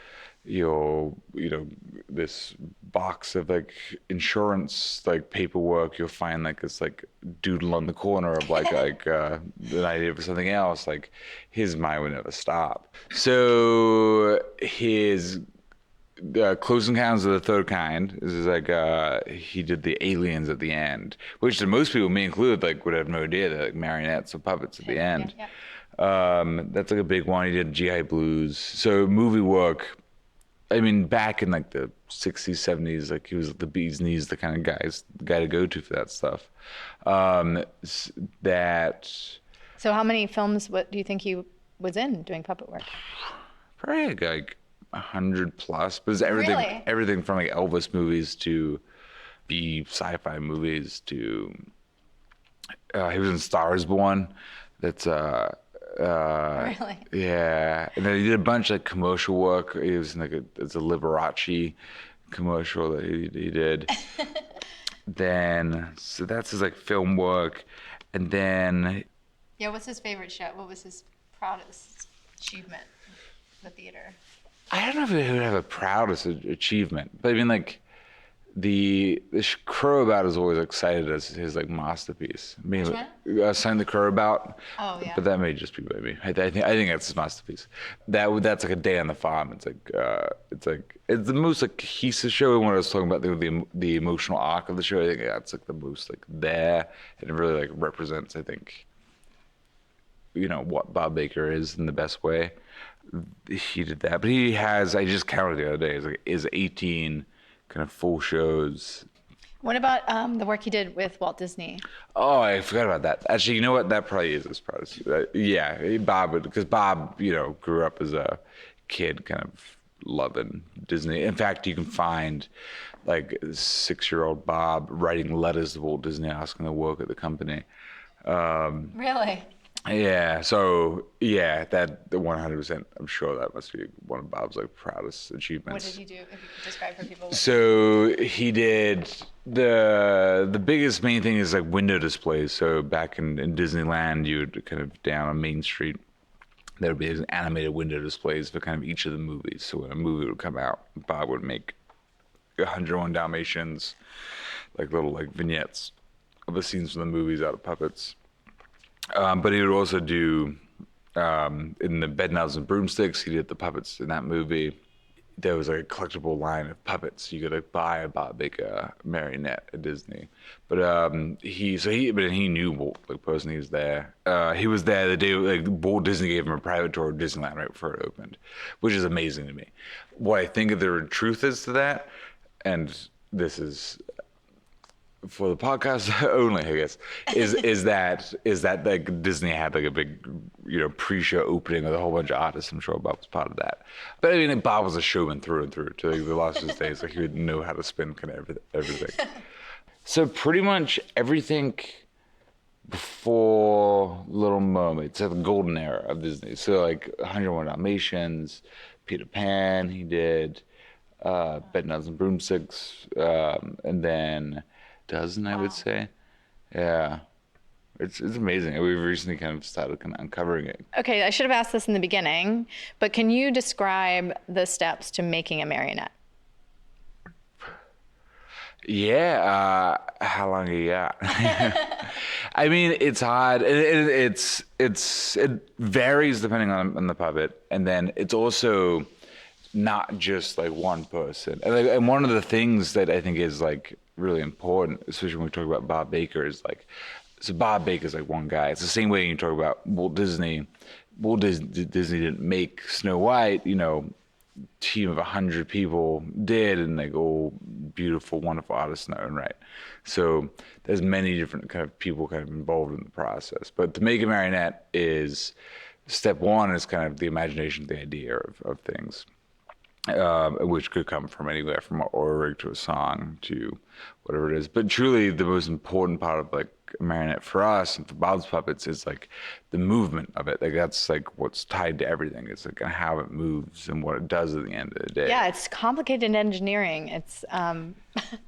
this box of like insurance like paperwork. You'll find like this like doodle on the corner of like an idea for something else. Like, his mind would never stop. So his Close Encounters of the Third Kind is like he did the aliens at the end, which to most people, me included, like would have no idea that like marionettes or puppets at the end. Yeah. That's like a big one. He did GI Blues. So movie work. I mean, back in like the 60s, 70s, like he was the bee's knees, the kind of guy to go to for that stuff. So how many films what do you think he was in doing puppet work? Probably like 100 plus, but it's everything, Really? everything from like Elvis movies to B sci-fi movies to he was in Star is Born. That's Really? yeah, and then he did a bunch of like commercial work. He was in like it's a Liberace commercial that he did. Then so that's his like film work, and then Yeah, what's his favorite show? What was his proudest achievement in the theater? I don't know if he would have a proudest achievement, but I mean like the Crow About is always like cited as his like masterpiece. I mean, Sign the Crow About. Oh, yeah. But that may just be by me. I think that's his masterpiece. That's like A Day on the Farm. It's the most like cohesive show. When I was talking about the emotional arc of the show, I think that's like the most like there, and it really like represents, I think, what Bob Baker is in the best way. He did that, but he has. I just counted the other day. Is 18 kind of full shows. What about the work he did with Walt Disney? Oh, I forgot about that. Actually, you know what? That probably is his proudest. Yeah, Bob, because Bob, grew up as a kid kind of loving Disney. In fact, you can find like 6-year-old Bob writing letters to Walt Disney asking to work at the company. Really? Yeah, so yeah, that 100%. I'm sure that must be one of Bob's like proudest achievements. What did he do? If you could describe for people. So he did the biggest main thing is like window displays. So back in Disneyland, you would kind of down on Main Street, there would be animated window displays for kind of each of the movies. So when a movie would come out, Bob would make 101 Dalmatians, like little like vignettes of the scenes from the movies out of puppets. But he would also do, in the Bedknobs and Broomsticks, he did the puppets in that movie. There was like a collectible line of puppets. You could like buy a Bob Baker marionette at Disney. But he knew Walt, like personally. He was there. He was there the day like Walt Disney gave him a private tour of Disneyland right before it opened, which is amazing to me. What I think of the truth is to that, and this is for the podcast only, I guess, is that like Disney had like a big, pre-show opening with a whole bunch of artists. I'm sure Bob was part of that. But I mean, like, Bob was a showman through and through to like, the last of his days. Like he would know how to spin kind of everything. So pretty much everything before Little Mermaid, it's the golden era of Disney. So like 101 Dalmatians, Peter Pan, he did, Bedknobs and Broomsticks, and then dozen, I would say. Yeah. It's amazing. We've recently kind of started kind of uncovering it. Okay, I should have asked this in the beginning, but can you describe the steps to making a marionette? Yeah, how long are you got? I mean, it's hard. It varies depending on the puppet, and then it's also not just like one person. And one of the things that I think is like really important, especially when we talk about Bob Baker, is like, so Bob Baker's like one guy. It's the same way you talk about Walt Disney. Disney didn't make Snow White, team of 100 people did, and like all beautiful, wonderful artists in their own right. So there's many different kind of people kind of involved in the process. But to make a marionette is step one is kind of the imagination, the idea of things, which could come from anywhere from an oil rig to a song to whatever it is. But truly, the most important part of like a marionette for us and for Bob's puppets is like the movement of it. Like that's like what's tied to everything. It's like how it moves and what it does at the end of the day. Yeah, it's complicated engineering. It's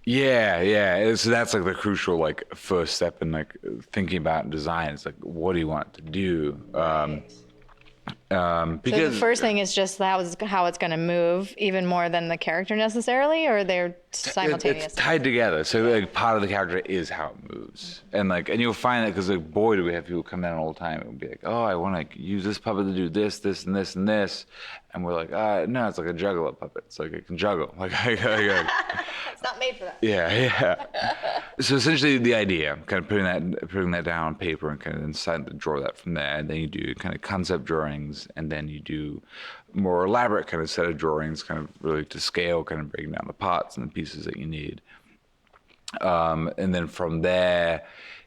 Yeah. So that's like the crucial like first step in like thinking about design. It's like, what do you want it to do? so Because the first thing is just how it's going to move, even more than the character necessarily, or they're simultaneous. it's tied together. So like part of the character is how it moves, and you'll find that because like boy, do we have people come in all the time and be like, oh, I want to use this puppet to do this, this, and this, and this, and we're like, no, it's like a juggler puppet. It's like it can juggle. It's not made for that. Yeah. So essentially, the idea, kind of putting that down on paper, and kind of deciding to draw that from there, and then you do kind of concept drawings, and then you do more elaborate kind of set of drawings, kind of really to scale, kind of breaking down the parts and the pieces that you need. And then from there,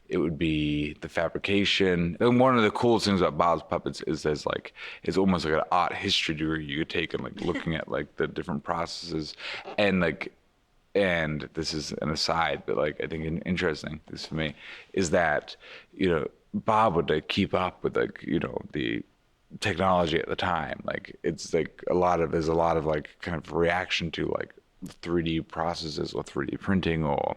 it would be the fabrication. And one of the coolest things about Bob's puppets is it's almost like an art history degree you could take and like looking at like the different processes and this is an aside, but like I think interesting this for me is that Bob would like keep up with like the technology at the time. Like it's like there's a lot of like kind of reaction to like 3D processes or 3D printing or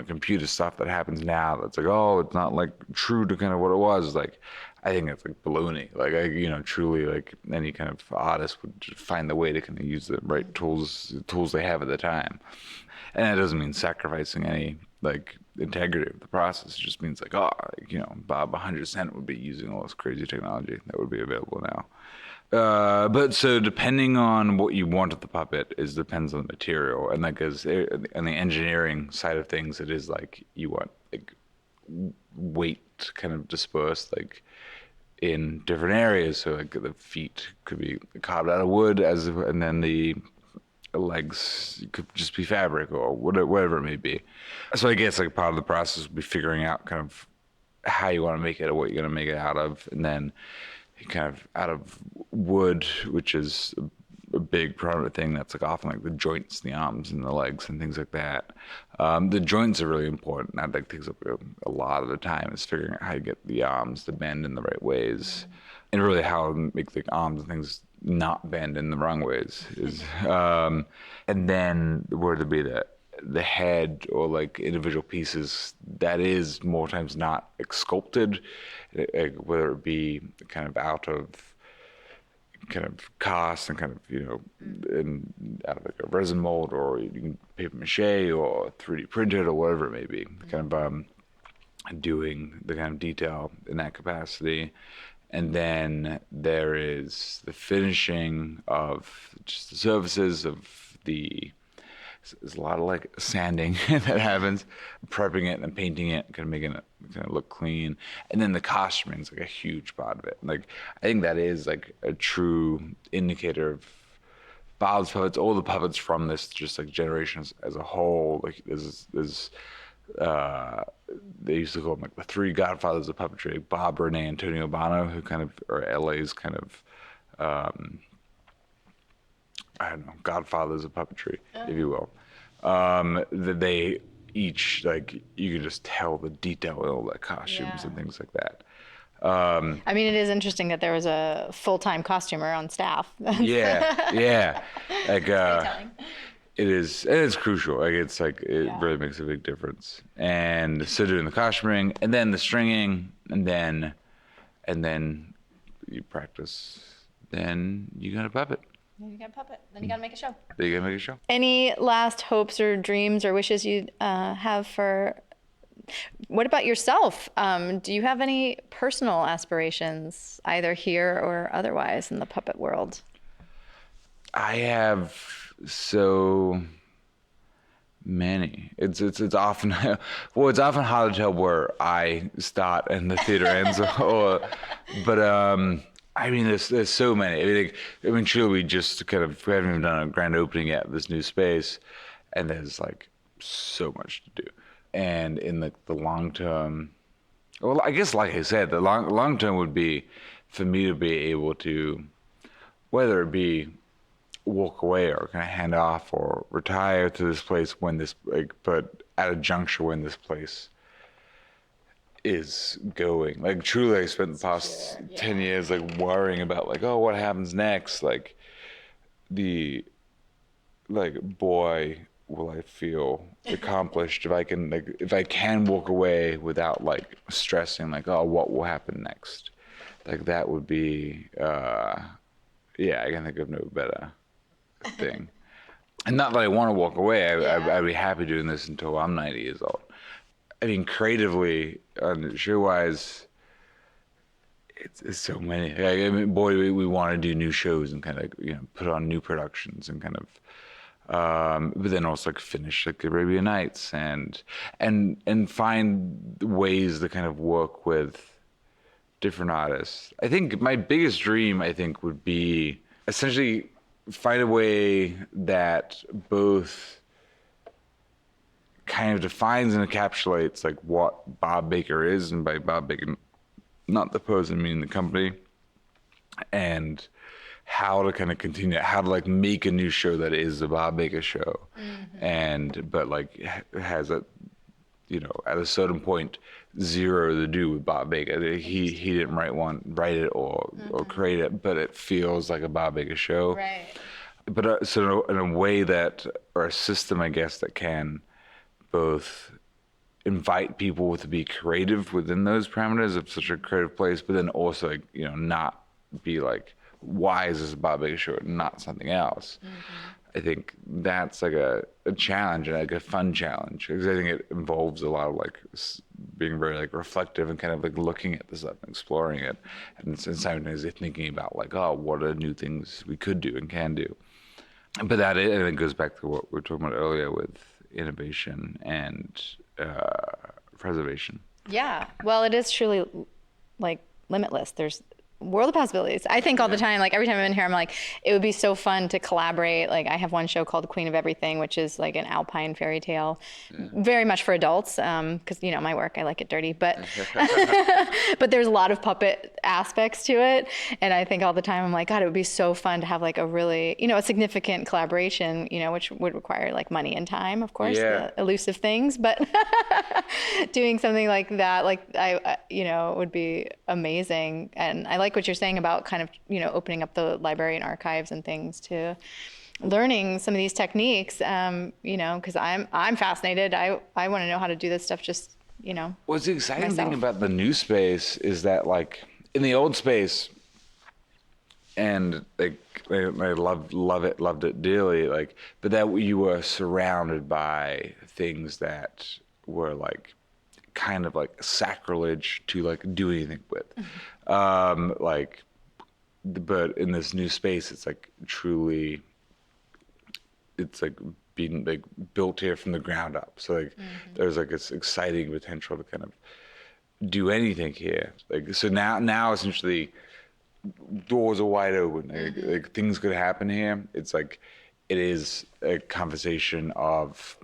computer stuff that happens now that's like, oh, it's not like true to kind of what it was. Like I think it's like baloney. Like truly like any kind of artist would just find the way to kind of use the right tools they have at the time. And that doesn't mean sacrificing any like integrity of the process. It just means like, Bob 100% would be using all this crazy technology that would be available now. But so depending on what you want of the puppet depends on the material. And like on the engineering side of things, it is like you want like weight kind of dispersed like in different areas. So like the feet could be carved out of wood and then the legs could just be fabric or whatever it may be. So I guess like part of the process would be figuring out kind of how you want to make it or what you're going to make it out of, and then kind of out of wood, which is a big prominent thing that's like often like the joints, the arms and the legs and things like that. The joints are really important. That like takes up a lot of the time is figuring out how you get the arms to bend in the right ways, and really how to make the arms and things not bend in the wrong ways is and then where to be the head or like individual pieces that is more times not sculpted, whether it be kind of out of kind of cost and kind of out of like a resin mold or you can paper mache or 3D printed or whatever it may be, kind of doing the kind of detail in that capacity. And then there is the finishing of just the surfaces of there's a lot of like sanding that happens, prepping it and painting it, kind of making it kind of look clean. And then the costuming is like a huge part of it. Like I think that is like a true indicator of Bob's puppets, all the puppets from this just like generations as a whole. Like there's they used to call them like the three godfathers of puppetry, Bob, Rene, Antonio Bono, who kind of are LA's kind of I don't know, godfathers of puppetry, if you will. That they each like you can just tell the detail in all their costumes and things like that. I mean, it is interesting that there was a full-time costumer on staff. Yeah. Like It is, and it's crucial. Like it's like it really makes a big difference. And so doing the costuming, and then the stringing, and then you practice. Then you got a puppet. Then you got a puppet. Then you got to make a show. Then you gotta make a show. Any last hopes or dreams or wishes you have for? What about yourself? Do you have any personal aspirations, either here or otherwise, in the puppet world? I have so many. It's often it's often hard to tell where I start and the theater ends, but I mean, there's so many. I mean, truly, we haven't even done a grand opening yet of this new space, and there's like so much to do. And in the long term, well, I guess like I said, the long term would be for me to be able to, whether it be walk away or kind of hand off or retire to this place when this, but at a juncture when this place is going. Like truly, I spent the past 10 years like worrying about like, oh, what happens next? Like boy, will I feel accomplished if I can walk away without like stressing like, oh, what will happen next? Like that would be, I can think of no better thing. And not that I want to walk away. I'd be happy doing this until I'm 90 years old. I mean, creatively, show-wise, it's so many. I mean, boy, we want to do new shows and kind of put on new productions and kind of, but then also like finish like Arabian Nights and find ways to kind of work with different artists. I think my biggest dream, would be essentially find a way that both kind of defines and encapsulates like what Bob Baker is, and by Bob Baker, not the person, meaning the company, and how to kind of continue, how to like make a new show that is the Bob Baker show, but like has a, at a certain point, zero to do with Bob Baker. He didn't write it or create it, but it feels like a Bob Baker show. Right. But so in a way that, or a system, I guess, that can both invite people to be creative within those parameters of such a creative place, but then also, like, not be like, why is this a Bob Baker show and not something else? I think that's like a challenge, and like a fun challenge, because I think it involves a lot of like being very like reflective and kind of like looking at this stuff and exploring it, and simultaneously thinking about like, oh, what are new things we could do and can do. But that, and it goes back to what we were talking about earlier with innovation and preservation. Yeah. Well, it is truly like limitless. There's world of possibilities. I think all the time, like every time I'm in here, I'm like, it would be so fun to collaborate. Like I have one show called Queen of Everything, which is like an alpine fairy tale, very much for adults. Cause my work, I like it dirty, but, but there's a lot of puppet aspects to it. And I think all the time I'm like, God, it would be so fun to have like a really, a significant collaboration, which would require like money and time, of course, the elusive things, but doing something like that, like would be amazing. And I like what you're saying about kind of, opening up the library and archives and things to learning some of these techniques, because I'm fascinated. I want to know how to do this stuff just, What's the exciting myself. thing about the new space is that, like, in the old space, and like I loved it dearly, like, but that you were surrounded by things that were like kind of like sacrilege to like do anything with. But in this new space, it's like truly, it's like being like built here from the ground up. So like there's like this exciting potential to kind of do anything here. Like, so now essentially doors are wide open. Like things could happen here. It's like, it is a conversation of,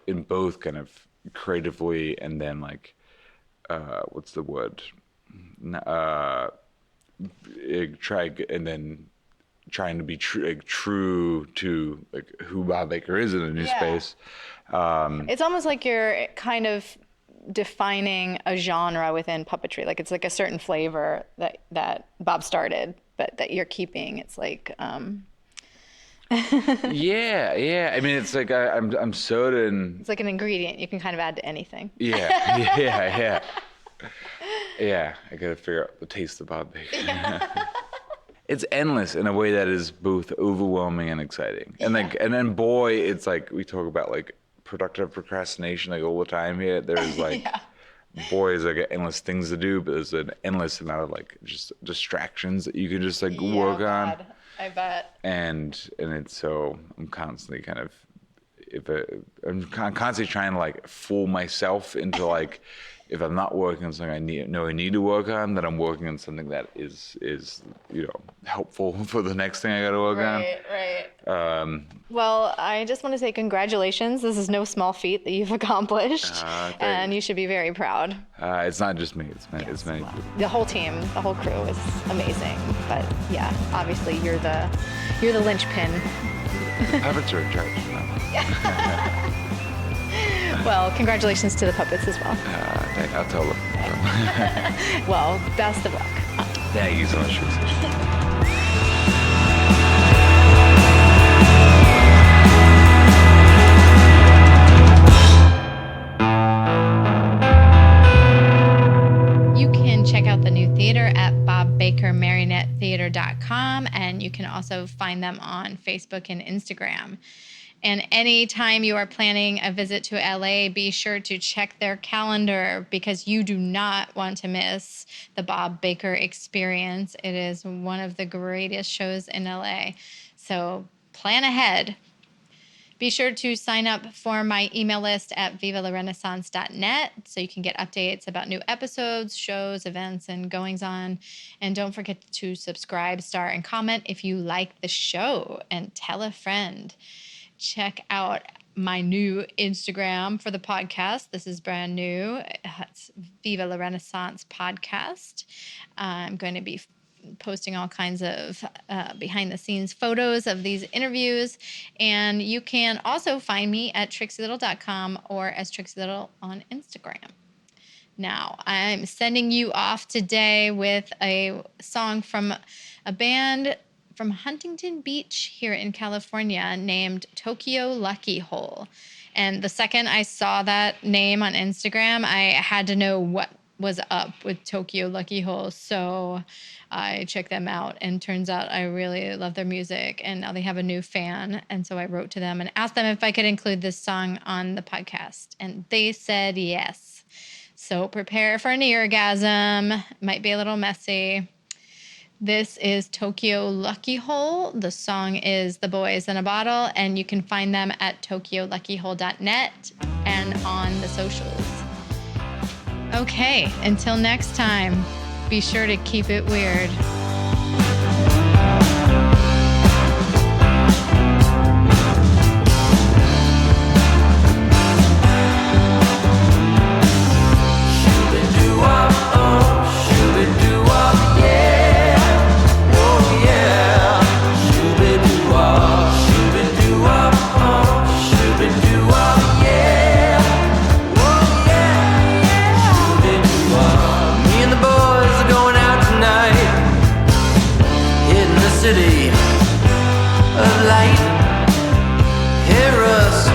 in both kind of creatively and then like, what's the word? Trying to be true to like who Bob Baker is in a new space. It's almost like you're kind of defining a genre within puppetry. Like it's like a certain flavor that Bob started, but that you're keeping. It's like, Yeah. I mean, it's like I'm certain. It's like an ingredient you can kind of add to anything. Yeah. Yeah, I gotta figure out the taste of Bob Baker. It's endless in a way that is both overwhelming and exciting. And and then boy, it's like we talk about like productive procrastination like all the time here. There's like boy, is like endless things to do, but there's an endless amount of like just distractions that you can just like work on. I bet. And it's so I'm constantly kind of I'm constantly trying to like fool myself into like if I'm not working on something I need to work on, then I'm working on something that is helpful for the next thing I got to work on. Right. Well, I just want to say congratulations. This is no small feat that you've accomplished, and you should be very proud. It's not just me. It's many people. The whole team, the whole crew is amazing. But yeah, obviously you're the linchpin. The puppets are in charge. Well, congratulations to the puppets as well. I'll tell them. Well, best of luck. Thank you so much. You can check out the new theater at bobbakermarionettetheater.com, and you can also find them on Facebook and Instagram. And anytime you are planning a visit to LA, be sure to check their calendar because you do not want to miss the Bob Baker experience. It is one of the greatest shows in LA. So plan ahead. Be sure to sign up for my email list at vivalarenaissance.net so you can get updates about new episodes, shows, events, and goings on. And don't forget to subscribe, star, and comment if you like the show, and tell a friend. Check out my new Instagram for the podcast. This is brand new. It's Viva La Renaissance Podcast. I'm going to be posting all kinds of behind-the-scenes photos of these interviews. And you can also find me at TrixieLittle.com or as Trixie Little on Instagram. Now, I'm sending you off today with a song from a band from Huntington Beach here in California named Tokyo Lucky Hole. And the second I saw that name on Instagram, I had to know what was up with Tokyo Lucky Hole. So I checked them out, and turns out I really love their music, and now they have a new fan. And so I wrote to them and asked them if I could include this song on the podcast, and they said yes. So prepare for an eargasm. Might be a little messy. This is Tokyo Lucky Hole. The song is The Boys in a Bottle, and you can find them at tokyoluckyhole.net and on the socials. Okay, until next time, be sure to keep it weird. City of light, hear us,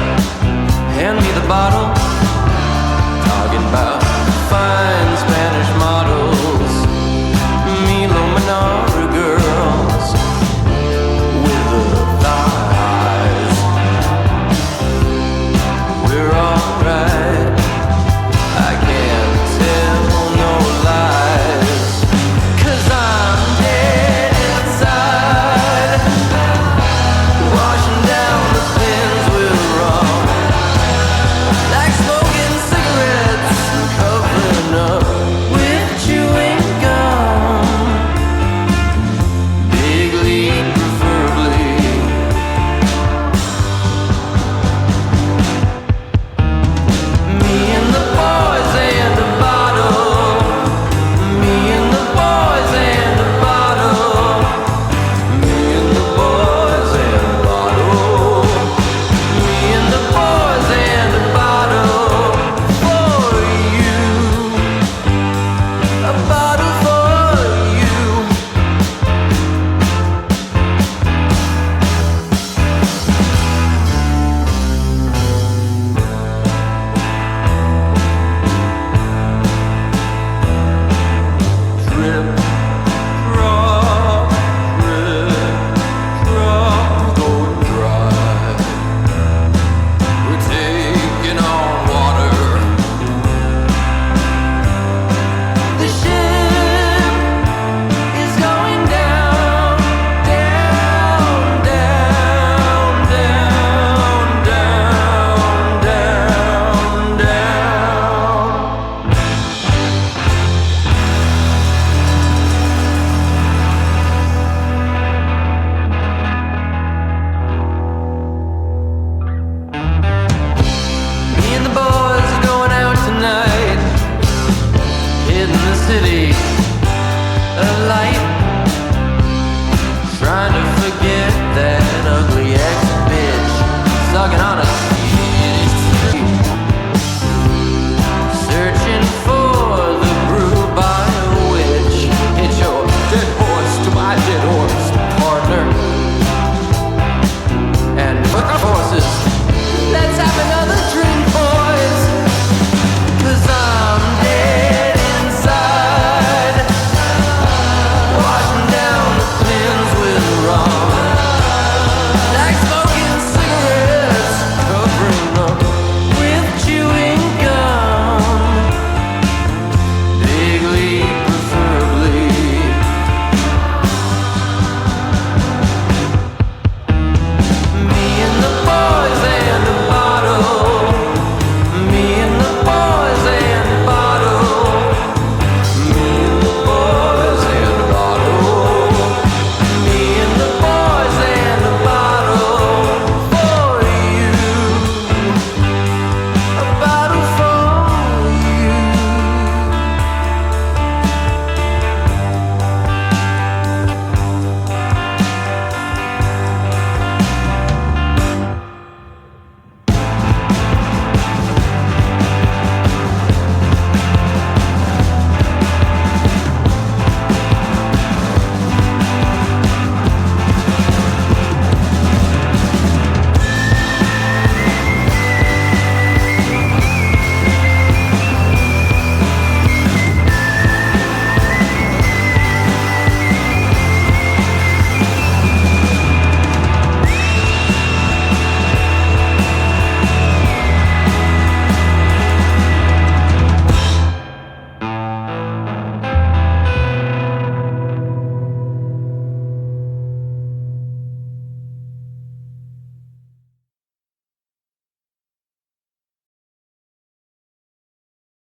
hand me the bottle, talking about fine Spanish models, Milo Manara girls with the thighs. We're alright, I can't tell no lies, 'cause I'm dead inside, washing down the pins we're wrong, like smoking cigarettes. tugging on a skinny tree. Searching for the brew by a witch. Hitch your dead horse to my dead horse, partner.